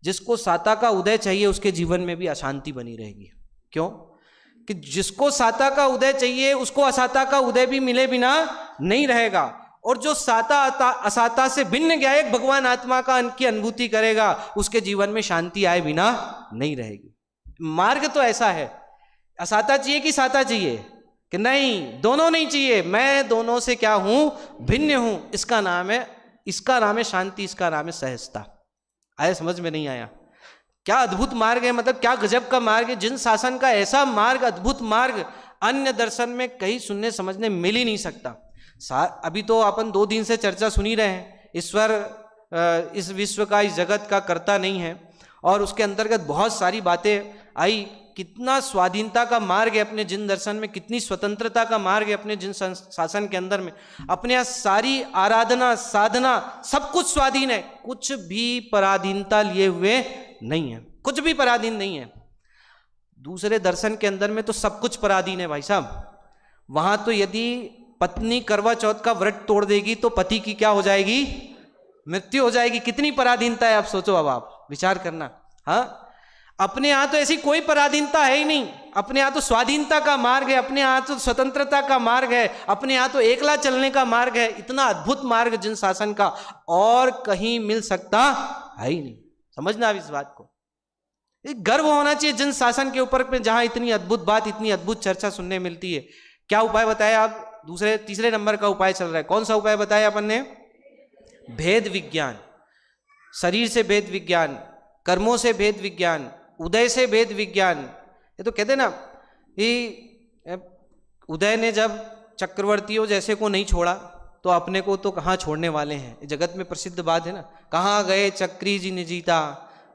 S1: जिसको साता का उदय चाहिए उसके जीवन में भी अशांति बनी रहेगी। क्यों? कि जिसको साता का उदय चाहिए उसको असाता का उदय भी मिले बिना नहीं रहेगा। और जो साता असाता से भिन्न गया एक भगवान आत्मा का की अनुभूति करेगा, उसके जीवन में शांति आए बिना नहीं रहेगी। मार्ग तो ऐसा है, असाता चाहिए कि साता चाहिए? कि नहीं, दोनों नहीं चाहिए, मैं दोनों से क्या हूं? भिन्न हूं। इसका नाम है शांति, इसका नाम है सहजता। आया समझ में? नहीं आया? क्या अद्भुत मार्ग है, मतलब क्या गजब का मार्ग है। जिन शासन का ऐसा मार्ग, अद्भुत मार्ग अन्य दर्शन में कहीं सुनने समझने मिल ही नहीं सकता। अभी तो अपन 2 दिन से चर्चा सुनी रहे हैं, ईश्वर इस विश्व का, इस जगत का कर्ता नहीं है, और उसके अंतर्गत बहुत सारी बातें आई। कितना स्वाधीनता का मार्ग है अपने जिन दर्शन में, कितनी स्वतंत्रता का मार्ग है अपने जिन शासन के अंदर में। अपने यहाँ सारी आराधना, साधना, सब कुछ स्वाधीन है, कुछ भी पराधीनता लिए हुए नहीं है, कुछ भी पराधीन नहीं है। दूसरे दर्शन के अंदर में तो सब कुछ पराधीन है भाई साहब। वहां तो यदि पत्नी करवा चौथ का व्रत तोड़ देगी तो पति की क्या हो जाएगी? मृत्यु हो जाएगी। कितनी पराधीनता है, आप सोचो, अब आप विचार करना। हाँ, अपने यहां तो ऐसी कोई पराधीनता है ही नहीं। अपने यहां तो स्वाधीनता का मार्ग है, अपने यहां तो स्वतंत्रता का मार्ग है, अपने यहां तो एकला चलने का मार्ग है। इतना अद्भुत मार्ग जिन शासन का और कहीं मिल सकता है ही नहीं। समझना अब इस बात को, एक गर्व होना चाहिए जिन शासन के ऊपर पे, जहां इतनी अद्भुत बात, इतनी अद्भुत चर्चा सुनने मिलती है। क्या उपाय बताया? आप तीसरे नंबर का उपाय चल रहा है। कौन सा उपाय बताया अपन ने? भेद विज्ञान। शरीर से भेद विज्ञान, कर्मों से भेद विज्ञान, उदय से भेद विज्ञान। ये तो कहते ना कि उदय ने जब चक्रवर्तियों जैसे को नहीं छोड़ा तो अपने को तो कहाँ छोड़ने वाले हैं। जगत में प्रसिद्ध बात है ना, कहाँ गए चक्री जी ने जीता,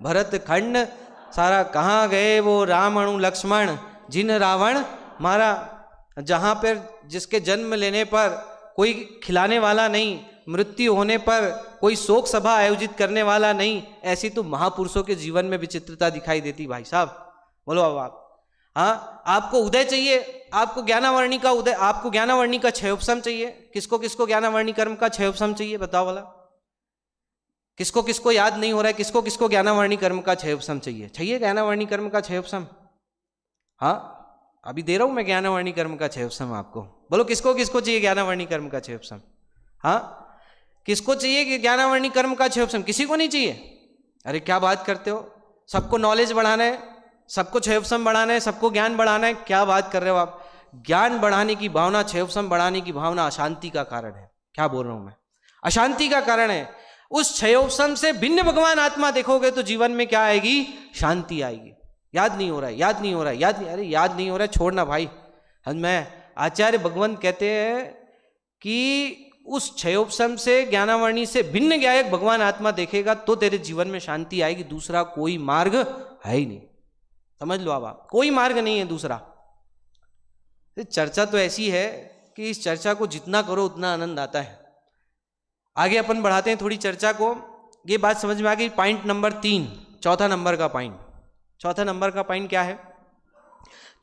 S1: भरत खंड सारा, कहाँ गए वो रावण लक्ष्मण जिन रावण मारा। जहाँ पर जिसके जन्म लेने पर कोई खिलाने वाला नहीं, मृत्यु होने पर कोई शोक सभा आयोजित करने वाला नहीं, ऐसी तो महापुरुषों के जीवन में विचित्रता दिखाई देती भाई साहब। बोलो अब आप। हाँ, आपको उदय चाहिए, आपको ज्ञानावर्णी का उदय, आपको ज्ञानावर्णी का क्षयोपशम चाहिए। किसको किसको ज्ञानावर्णी कर्म का क्षयोपशम चाहिए? बताओ वाला। किसको किसको याद नहीं हो रहा है? किसको किसको ज्ञानावर्णी कर्म का क्षयोपशम चाहिए? चाहिए ज्ञानावर्णी कर्म का क्षयोपशम? हाँ, अभी दे रहा हूं मैं ज्ञानावर्णी कर्म का क्षयोपशम आपको। बोलो किसको किसको चाहिए ज्ञानावर्णी कर्म का क्षयोपशम? हाँ, किसको चाहिए कि ज्ञानावर्णी कर्म का क्षयोपशम? किसी को नहीं चाहिए? अरे क्या बात करते हो, सबको नॉलेज बढ़ाना है, सबको क्षयोपशम बढ़ाना है, सबको ज्ञान बढ़ाना है। क्या बात कर रहे हो आप? ज्ञान बढ़ाने की भावना, क्षयोपशम बढ़ाने की भावना अशांति का कारण है। क्या बोल रहा हूं मैं? अशांति का कारण है। उस क्षयोपम से भिन्न भगवान आत्मा देखोगे तो जीवन में क्या आएगी? शांति आएगी। याद नहीं हो रहा है, याद नहीं हो रहा है, याद नहीं, अरे याद नहीं हो रहा है, छोड़ना भाई। मैं आचार्य भगवंत कहते हैं कि उस क्षयोपम से ज्ञानावर्णी से भिन्न ज्ञायक भगवान आत्मा देखेगा तो तेरे जीवन में शांति आएगी, दूसरा कोई मार्ग है ही नहीं। समझ लो आप, कोई मार्ग नहीं है दूसरा। चर्चा तो ऐसी है कि इस चर्चा को जितना करो उतना आनंद आता है। आगे अपन बढ़ाते हैं थोड़ी चर्चा को। ये बात समझ में आ गई। पॉइंट नंबर 3, चौथा नंबर का पॉइंट। चौथा नंबर का पॉइंट क्या है?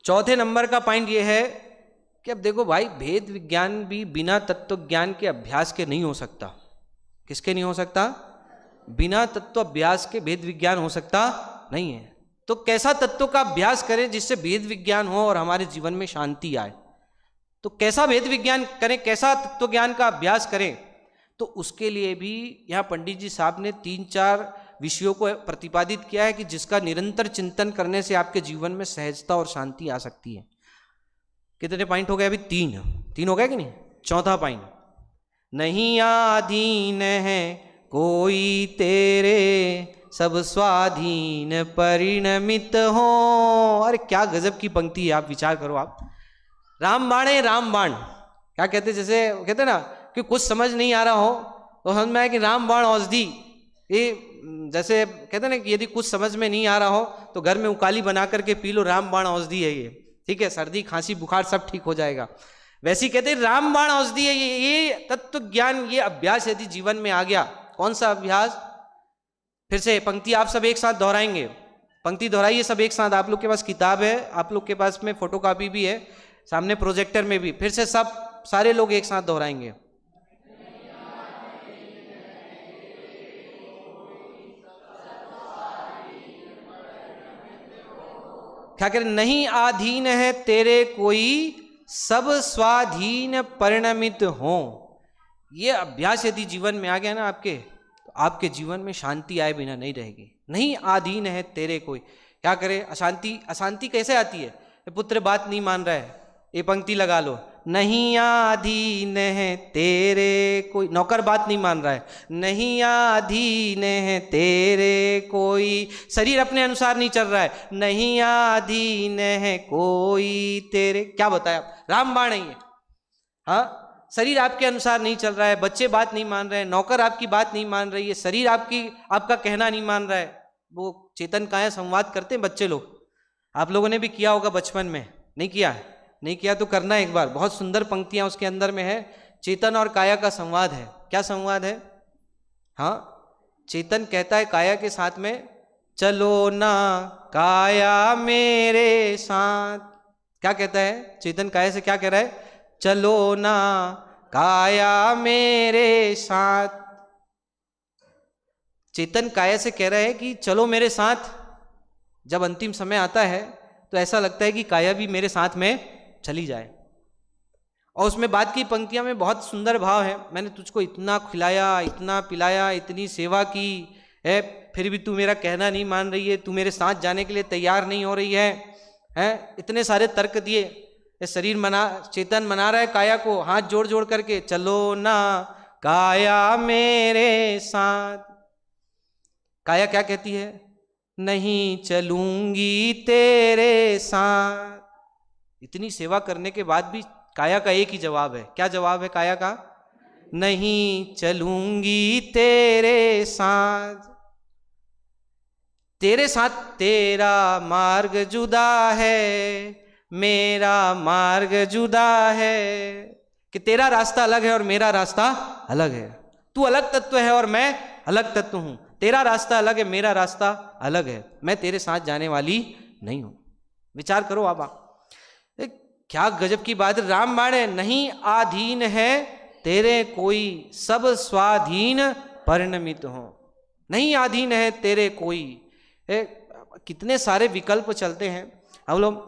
S1: चौथे नंबर का पॉइंट ये है कि अब देखो भाई, भेद विज्ञान भी बिना तत्व ज्ञान के अभ्यास के नहीं हो सकता। किसके नहीं हो सकता? बिना तत्व अभ्यास के भेद विज्ञान हो सकता नहीं है। तो कैसा तत्व का अभ्यास करें जिससे भेद विज्ञान हो और हमारे जीवन में शांति आए? तो कैसा भेद विज्ञान करें, कैसा तत्व ज्ञान का अभ्यास करें? तो उसके लिए भी यहाँ पंडित जी साहब ने 3-4 विषयों को प्रतिपादित किया है कि जिसका निरंतर चिंतन करने से आपके जीवन में सहजता और शांति आ सकती है। कितने पॉइंट हो गए अभी? 3 हो गए कि नहीं? चौथा पॉइंट, नहीं आधीन है कोई तेरे, सब स्वाधीन परिणमित हो। अरे क्या गजब की पंक्ति है, आप विचार करो। आप रामबाण है, रामबाण क्या कहते, जैसे कहते ना कि कुछ समझ नहीं आ रहा हो तो समझ में आए कि रामबाण औषधि। ये जैसे कहते ना कि यदि कुछ समझ में नहीं आ रहा हो तो घर में उकाली बना करके पी लो, रामबाण औषधि है ये, ठीक है, सर्दी खांसी बुखार सब ठीक हो जाएगा। वैसे ही कहते हैं रामबाण औषधि है ये तत्व ज्ञान, ये अभ्यास यदि जीवन में आ गया। कौन सा अभ्यास? फिर से पंक्ति आप सब एक साथ दोहराएंगे। पंक्ति दोहराइए सब एक साथ। आप लोग के पास किताब है, आप लोग के पास में फोटोकॉपी भी है, सामने प्रोजेक्टर में भी। फिर से सब सारे लोग एक साथ दोहराएंगे। क्या करें? नहीं आधीन है तेरे कोई, सब स्वाधीन परिणमित हो। ये अभ्यास यदि जीवन में आ गया ना आपके, तो आपके जीवन में शांति आए बिना नहीं रहेगी। नहीं आधीन है तेरे कोई। क्या करे? अशांति कैसे आती है? पुत्र बात नहीं मान रहा है, ये पंक्ति लगा लो, नहीं आधीन है तेरे कोई। नौकर बात नहीं मान रहा है, नहीं आधीन है तेरे कोई। शरीर अपने अनुसार नहीं चल रहा है, नहीं आधीन है कोई तेरे। क्या बताया? रामबाण है ये। हाँ, शरीर आपके अनुसार नहीं चल रहा है, बच्चे बात नहीं मान रहे हैं, नौकर आपकी बात नहीं मान रही है, शरीर आपका कहना नहीं मान रहा है। वो चेतन काया संवाद करते हैं बच्चे लोग, आप लोगों ने भी किया होगा बचपन में। नहीं किया है? नहीं किया तो करना एक बार। बहुत सुंदर पंक्तियां उसके अंदर में है। चेतन और काया का संवाद है। क्या संवाद है? हाँ, चेतन कहता है काया के साथ में, चलो ना काया मेरे साथ। क्या कहता है चेतन काया से? क्या कह रहा है? चलो ना काया मेरे साथ। चेतन काया से कह रहा है कि चलो मेरे साथ। जब अंतिम समय आता है तो ऐसा लगता है कि काया भी मेरे साथ में चली जाए। और उसमें बाद की पंक्तियां में बहुत सुंदर भाव है, मैंने तुझको इतना खिलाया, इतना पिलाया, इतनी सेवा की है, फिर भी तू मेरा कहना नहीं मान रही है, तू मेरे साथ जाने के लिए तैयार नहीं हो रही है, इतने सारे तर्क दिए। चेतन मना रहा है काया को हाथ जोड़ जोड़ करके, चलो ना काया मेरे साथ। काया क्या कहती है? नहीं चलूंगी तेरे साथ। इतनी सेवा करने के बाद भी काया का एक ही जवाब है। क्या जवाब है काया का? नहीं चलूंगी तेरे साथ। तेरे साथ तेरा मार्ग जुदा है, मेरा मार्ग जुदा है। कि तेरा रास्ता अलग है और मेरा रास्ता अलग है। तू अलग तत्व है और मैं अलग तत्व हूं। तेरा रास्ता अलग है, मेरा रास्ता अलग है, मैं तेरे साथ जाने वाली नहीं हूं। विचार करो आप, क्या गजब की बात है। रामबाण है, नहीं आधीन है तेरे कोई, सब स्वाधीन परिणमित हो। नहीं आधीन है तेरे कोई। कितने सारे विकल्प चलते हैं हम लोग।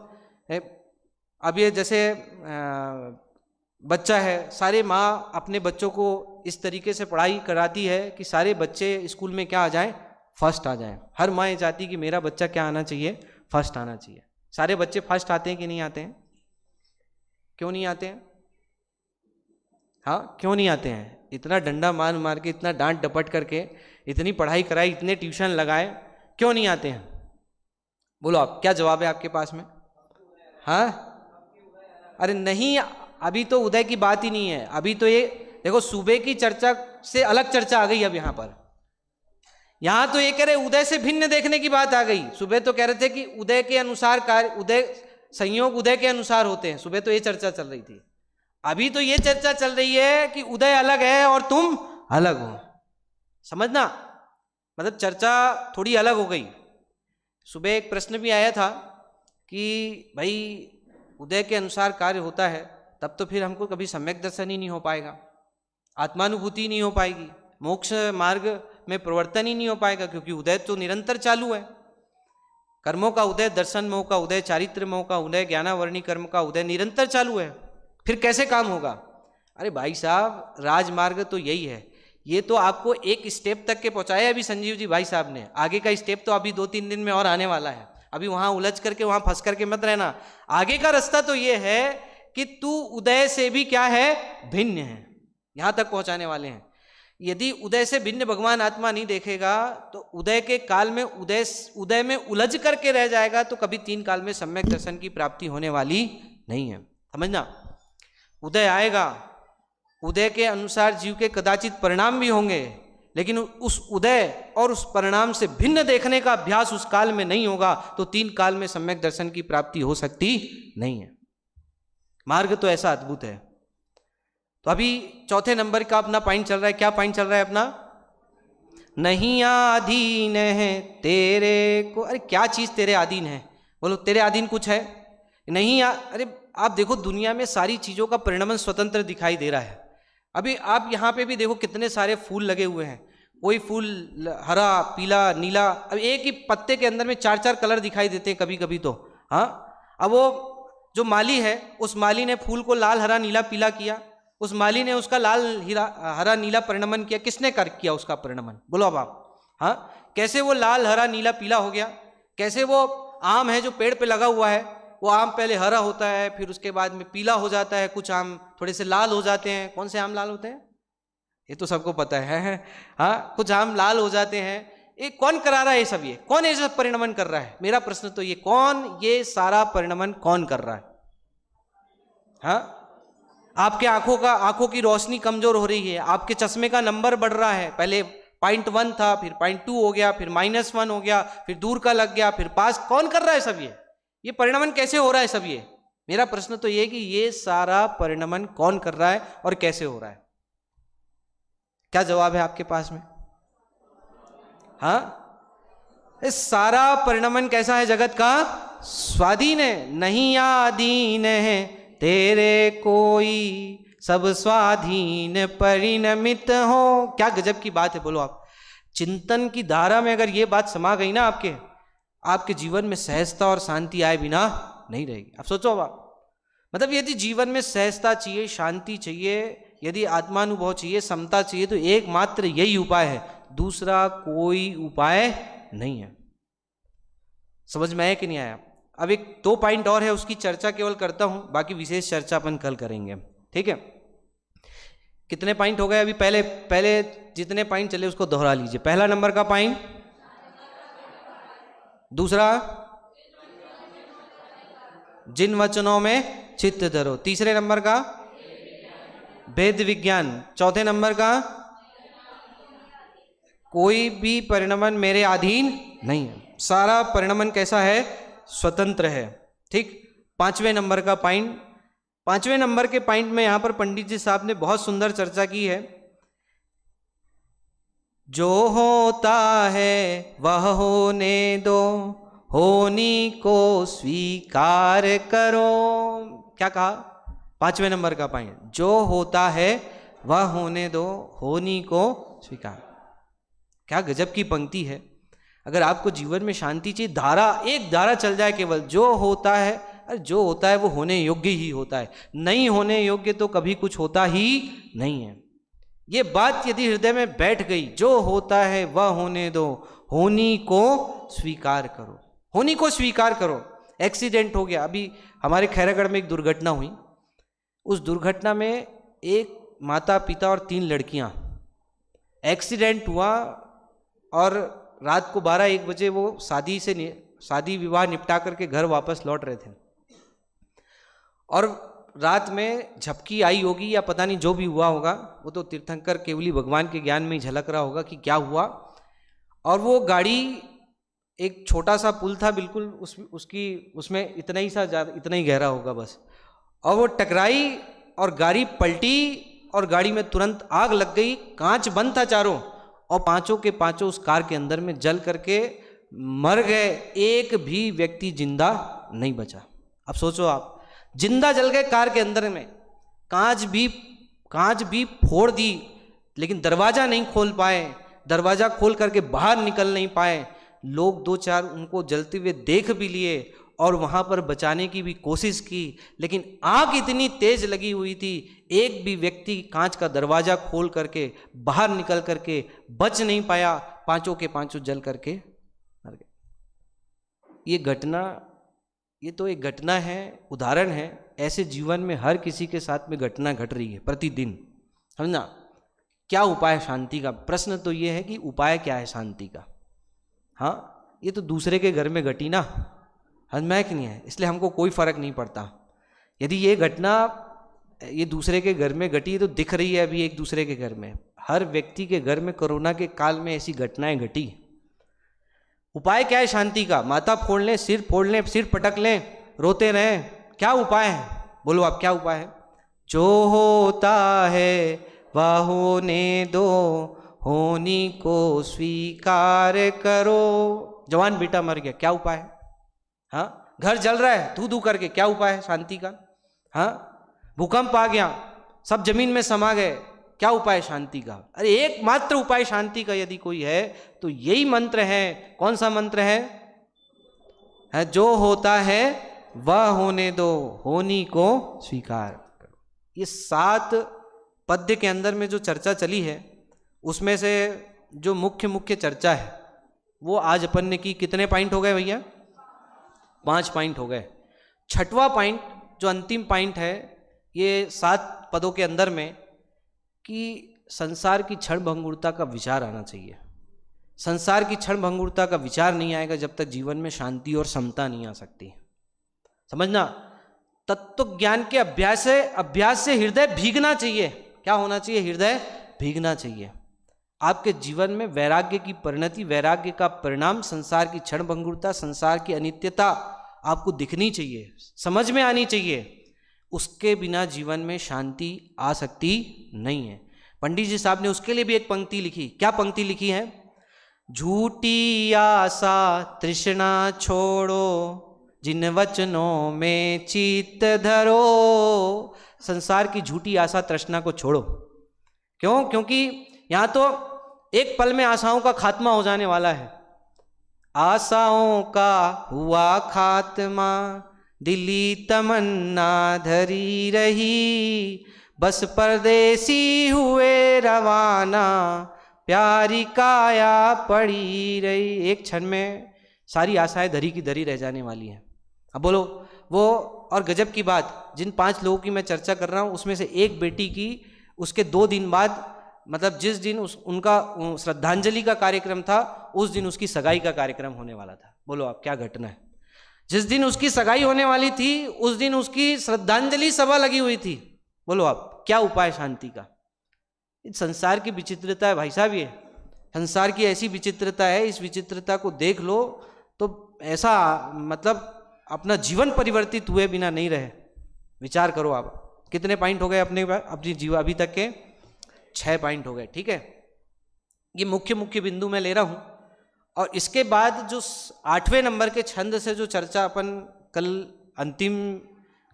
S1: अब ये जैसे बच्चा है, सारे माँ अपने बच्चों को इस तरीके से पढ़ाई कराती है कि सारे बच्चे स्कूल में क्या आ जाएं? फर्स्ट आ जाएं। हर माँ ये चाहती कि मेरा बच्चा क्या आना चाहिए? फर्स्ट आना चाहिए। सारे बच्चे फर्स्ट आते हैं कि नहीं आते हैं? क्यों नहीं आते हैं? हाँ, क्यों नहीं आते हैं? इतना डंडा मार मार के, इतना डांट डपट करके, इतनी पढ़ाई कराई, इतने ट्यूशन लगाए, क्यों नहीं आते हैं? बोलो आप, क्या जवाब है आपके पास में? हाँ, अरे नहीं, अभी तो उदय की बात ही नहीं है। अभी तो ये देखो, सुबह की चर्चा से अलग चर्चा आ गई अब यहाँ पर। यहां तो ये कह रहे उदय से भिन्न देखने की बात आ गई। सुबह तो कह रहे थे कि उदय के अनुसार कार्य, उदय संयोग उदय के अनुसार होते हैं। सुबह तो ये चर्चा चल रही थी। अभी तो ये चर्चा चल रही है कि उदय अलग है और तुम अलग हो। समझना, मतलब चर्चा थोड़ी अलग हो गई। सुबह एक प्रश्न भी आया था कि भाई उदय के अनुसार कार्य होता है, तब तो फिर हमको कभी सम्यक दर्शन ही नहीं हो पाएगा, आत्मानुभूति नहीं हो पाएगी, मोक्ष मार्ग में प्रवर्तन ही नहीं हो पाएगा, क्योंकि उदय तो निरंतर चालू है। कर्मों का उदय, दर्शन मोह का उदय, चारित्र मोह का उदय, ज्ञानावर्णी कर्म का उदय निरंतर चालू है। फिर कैसे काम होगा? अरे भाई साहब, राजमार्ग तो यही है। ये तो आपको एक स्टेप तक के पहुंचाया अभी संजीव जी भाई साहब ने। आगे का स्टेप तो अभी 2-3 दिन में और आने वाला है। अभी वहां उलझ करके, वहां फंस करके मत रहना। आगे का रास्ता तो ये है कि तू उदय से भी क्या है, भिन्न है, यहां तक पहुंचाने वाले हैं। यदि उदय से भिन्न भगवान आत्मा नहीं देखेगा तो उदय के काल में उदय में उलझ करके रह जाएगा, तो कभी 3 काल में सम्यक दर्शन की प्राप्ति होने वाली नहीं है। समझना, उदय आएगा, उदय के अनुसार जीव के कदाचित परिणाम भी होंगे, लेकिन उस उदय और उस परिणाम से भिन्न देखने का अभ्यास उस काल में नहीं होगा, तो 3 काल में सम्यक दर्शन की प्राप्ति हो सकती नहीं है। मार्ग तो ऐसा अद्भुत है। तो अभी चौथे नंबर का अपना पॉइंट चल रहा है। क्या पॉइंट चल रहा है अपना? नहीं अधीन है तेरे को। अरे क्या चीज तेरे अधीन है? बोलो, तेरे अधीन कुछ है नहीं? अरे आप देखो, दुनिया में सारी चीजों का परिणमन स्वतंत्र दिखाई दे रहा है। अभी आप यहाँ पे भी देखो, कितने सारे फूल लगे हुए हैं। कोई फूल हरा, पीला, नीला। अब एक ही पत्ते के अंदर में 4-4 कलर दिखाई देते हैं कभी कभी तो। हाँ, अब वो जो माली है, उस माली ने फूल को लाल, हरा, नीला, पीला किया। उस माली ने उसका लाल, हरा, नीला परिणमन किया। किसने किया उसका परिणमन? बोलो अब आप। हाँ, कैसे वो लाल, हरा, नीला, पीला हो गया? कैसे वो आम है जो पेड़ पे लगा हुआ है, वो आम पहले हरा होता है, फिर उसके बाद में पीला हो जाता है, कुछ आम थोड़े से लाल हो जाते हैं। कौन से आम लाल होते हैं? ये तो सबको पता है। हाँ, कुछ आम लाल हो जाते हैं। ये कौन करा रहा है ये सब? ये कौन ये सब परिणमन कर रहा है? मेरा प्रश्न तो ये, कौन ये सारा परिणमन कौन कर रहा है? हाँ, आपके आंखों की रोशनी कमजोर हो रही है, आपके चश्मे का नंबर बढ़ रहा है। पहले 0.1 था, फिर 0.2 हो गया, फिर -1 हो गया, फिर दूर का लग गया, फिर पास। कौन कर रहा है सब ये परिणमन कैसे हो रहा है सब ये? मेरा प्रश्न तो ये कि ये सारा परिणमन कौन कर रहा है और कैसे हो रहा है? क्या जवाब है आपके पास में? हाँ, इस सारा परिणमन कैसा है? जगत का स्वाधीन है। नहीं अधीन है तेरे कोई, सब स्वाधीन परिणमित हो। क्या गजब की बात है, बोलो आप। चिंतन की धारा में अगर ये बात समा गई ना आपके जीवन में सहजता और शांति आए बिना नहीं रहेगी। अब सोचो आप, मतलब यदि जीवन में सहजता चाहिए, शांति चाहिए, यदि आत्मानुभव चाहिए, समता चाहिए, तो एकमात्र यही उपाय है, दूसरा कोई उपाय नहीं है। समझ में आया कि नहीं आया? अब 1-2 पॉइंट और है, उसकी चर्चा केवल करता हूं, बाकी विशेष चर्चा अपन कल करेंगे। ठीक है? कितने पॉइंट हो गए अभी? पहले जितने पॉइंट चले उसको दोहरा लीजिए। पहला नंबर का पॉइंट, दूसरा जिन वचनों में चित्त धरो, तीसरे नंबर का भेद विज्ञान, चौथे नंबर का कोई भी परिणमन मेरे अधीन नहीं है। सारा परिणमन कैसा है? स्वतंत्र है। ठीक, 5वें नंबर का पॉइंट, 5वें नंबर के पॉइंट में यहां पर पंडित जी साहब ने बहुत सुंदर चर्चा की है। जो होता है वह होने दो, होनी को स्वीकार करो। क्या कहा? 5वें नंबर का पॉइंट, जो होता है वह होने दो, होनी को स्वीकार। क्या गजब की पंक्ति है। अगर आपको जीवन में शांति चाहिए, एक धारा चल जाए केवल, जो होता है, अरे जो होता है वो होने योग्य ही होता है, नहीं होने योग्य तो कभी कुछ होता ही नहीं है। ये बात यदि हृदय में बैठ गई, जो होता है वह होने दो, होनी को स्वीकार करो, होनी को स्वीकार करो। एक्सीडेंट हो गया, अभी हमारे खैरागढ़ में एक दुर्घटना हुई। उस दुर्घटना में एक माता पिता और 3 लड़कियां। एक्सीडेंट हुआ और रात को 12-1 बजे वो शादी विवाह निपटा करके घर वापस लौट रहे थे और रात में झपकी आई होगी या पता नहीं जो भी हुआ होगा, वो तो तीर्थंकर केवली भगवान के ज्ञान में ही झलक रहा होगा कि क्या हुआ। और वो गाड़ी, एक छोटा सा पुल था बिल्कुल, उसमें इतना ही गहरा होगा बस, और वो टकराई और गाड़ी पलटी और गाड़ी में तुरंत आग लग गई। कांच बंद था चारों, और 5 के 5 उस कार के अंदर में जल करके मर गए। एक भी व्यक्ति जिंदा नहीं बचा। अब सोचो आप, जिंदा जल गए कार के अंदर में, कांच भी फोड़ दी, लेकिन दरवाजा नहीं खोल पाए, दरवाजा खोल करके बाहर निकल नहीं पाए। लोग 2-4 उनको जलते हुए देख भी लिए और वहां पर बचाने की भी कोशिश की, लेकिन आग इतनी तेज लगी हुई थी, एक भी व्यक्ति कांच का दरवाजा खोल करके बाहर निकल करके बच नहीं पाया। 5 के 5 जल करके मर गए। ये तो एक घटना है, उदाहरण है। ऐसे जीवन में हर किसी के साथ में घटना घट रही है प्रतिदिन, समझना। क्या उपाय है शांति का? प्रश्न तो ये है कि उपाय क्या है शांति का? हाँ, ये तो दूसरे के घर में घटी ना, हमें कि नहीं है, इसलिए हमको कोई फर्क नहीं पड़ता। यदि ये घटना ये दूसरे के घर में घटी तो दिख रही है अभी एक दूसरे के घर में, हर व्यक्ति के घर में कोरोना के काल में ऐसी घटनाएं घटी। उपाय क्या है शांति का? माथा फोड़ लें, सिर फोड़ लें, सिर पटक लें, रोते रहें? क्या उपाय है? बोलो आप, क्या उपाय है? जो होता है वह होने दो, होनी को स्वीकार करो। जवान बेटा मर गया, क्या उपाय है? हाँ, घर जल रहा है धू धू करके, क्या उपाय है शांति का? हाँ, भूकंप आ गया, सब जमीन में समा गए, क्या उपाय है शांति का? अरे एकमात्र उपाय शांति का यदि कोई है तो यही मंत्र है। कौन सा मंत्र है? जो होता है वह होने दो, होनी को स्वीकार करो। ये 7 पद्य के अंदर में जो चर्चा चली है, उसमें से जो मुख्य चर्चा है वो आज अपन ने की। कितने पॉइंट हो गए भैया? 5 पॉइंट हो गए। 6वां पॉइंट जो अंतिम पॉइंट है ये 7 पदों के अंदर में, कि संसार की क्षण भंगुरता का विचार आना चाहिए। संसार की क्षण भंगुरता का विचार नहीं आएगा जब तक जीवन में शांति और समता नहीं आ सकती। समझना, तत्व ज्ञान के अभ्यास से हृदय भीगना चाहिए। क्या होना चाहिए? हृदय भीगना चाहिए। आपके जीवन में वैराग्य की परिणति, वैराग्य का परिणाम संसार की क्षण भंगुरता, संसार की अनित्यता आपको दिखनी चाहिए, समझ में आनी चाहिए। उसके बिना जीवन में शांति आ सकती नहीं है। पंडित जी साहब ने उसके लिए भी एक पंक्ति लिखी। क्या पंक्ति लिखी है? झूठी आशा तृष्णा छोड़ो, जिन वचनों में चित्त धरो। संसार की झूठी आशा तृष्णा को छोड़ो। क्यों? क्योंकि यहां तो एक पल में आशाओं का खात्मा हो जाने वाला है। आशाओं का हुआ खात्मा, दिली तमन्ना धरी रही, बस परदेसी हुए रवाना, प्यारी काया पड़ी रही। एक क्षण में सारी आशाएं धरी की धरी रह जाने वाली हैं। अब बोलो वो, और गजब की बात, जिन 5 लोगों की मैं चर्चा कर रहा हूं उसमें से एक बेटी की उसके 2 दिन बाद, मतलब जिस दिन उनका श्रद्धांजलि का कार्यक्रम था उस दिन उसकी सगाई का कार्यक्रम होने वाला था। बोलो आप, क्या घटना है? जिस दिन उसकी सगाई होने वाली थी उस दिन उसकी श्रद्धांजलि सभा लगी हुई थी। बोलो आप, क्या उपाय शांति का? संसार की विचित्रता है भाई साहब, ये संसार की ऐसी विचित्रता है। इस विचित्रता को देख लो तो ऐसा, मतलब अपना जीवन परिवर्तित हुए बिना नहीं रहे। विचार करो आप। कितने पॉइंट हो गए अपनी जीवन अभी तक के? 6 पॉइंट हो गए। ठीक है, ये मुख्य बिंदु मैं ले रहा हूं। और इसके बाद जो 8वें नंबर के छंद से जो चर्चा अपन कल अंतिम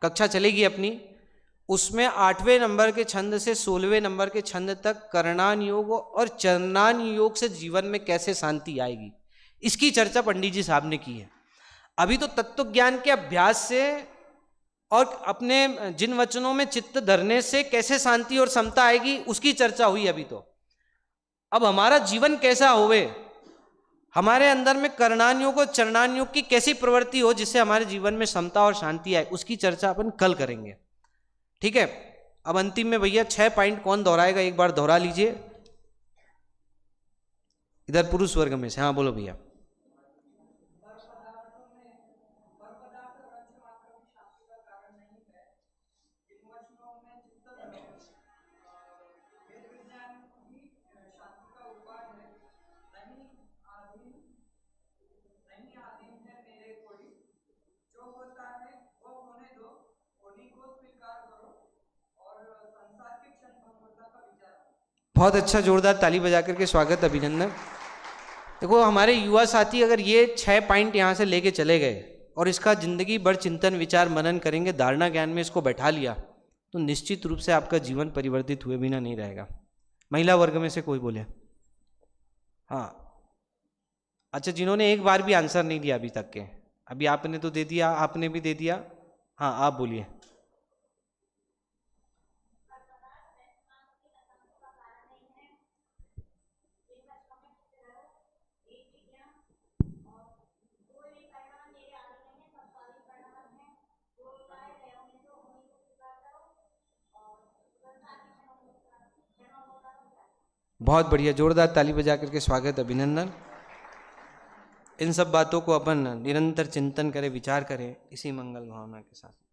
S1: कक्षा चलेगी अपनी, उसमें 8वें नंबर के छंद से 16वें नंबर के छंद तक करणान योग और चरणान योग से जीवन में कैसे शांति आएगी, इसकी चर्चा पंडित जी साहब ने की है। अभी तो तत्व ज्ञान के अभ्यास से और अपने जिन वचनों में चित्त धरने से कैसे शांति और समता आएगी उसकी चर्चा हुई अभी तो। अब हमारा जीवन कैसा होवे, हमारे अंदर में करणान योग और चरणान योग की कैसी प्रवृत्ति हो जिससे हमारे जीवन में समता और शांति आए, उसकी चर्चा अपन कल करेंगे। ठीक है, अब अंतिम में भैया 6 पॉइंट कौन दोहराएगा, एक बार दोहरा लीजिए। इधर पुरुष वर्ग में से, हाँ बोलो भैया। बहुत अच्छा, जोरदार ताली बजा करके स्वागत, अभिनंदन। देखो हमारे युवा साथी अगर ये 6 पॉइंट यहाँ से लेके चले गए और इसका जिंदगी भर चिंतन विचार मनन करेंगे, धारणा ज्ञान में इसको बैठा लिया, तो निश्चित रूप से आपका जीवन परिवर्तित हुए बिना नहीं रहेगा। महिला वर्ग में से कोई बोले? हाँ अच्छा, जिन्होंने एक बार भी आंसर नहीं दिया अभी तक के, अभी आपने तो दे दिया, आपने भी दे दिया, हाँ आप बोलिए। बहुत बढ़िया, जोरदार ताली बजा करके स्वागत, अभिनंदन। इन सब बातों को अपन निरंतर चिंतन करें, विचार करें, इसी मंगल भावना के साथ।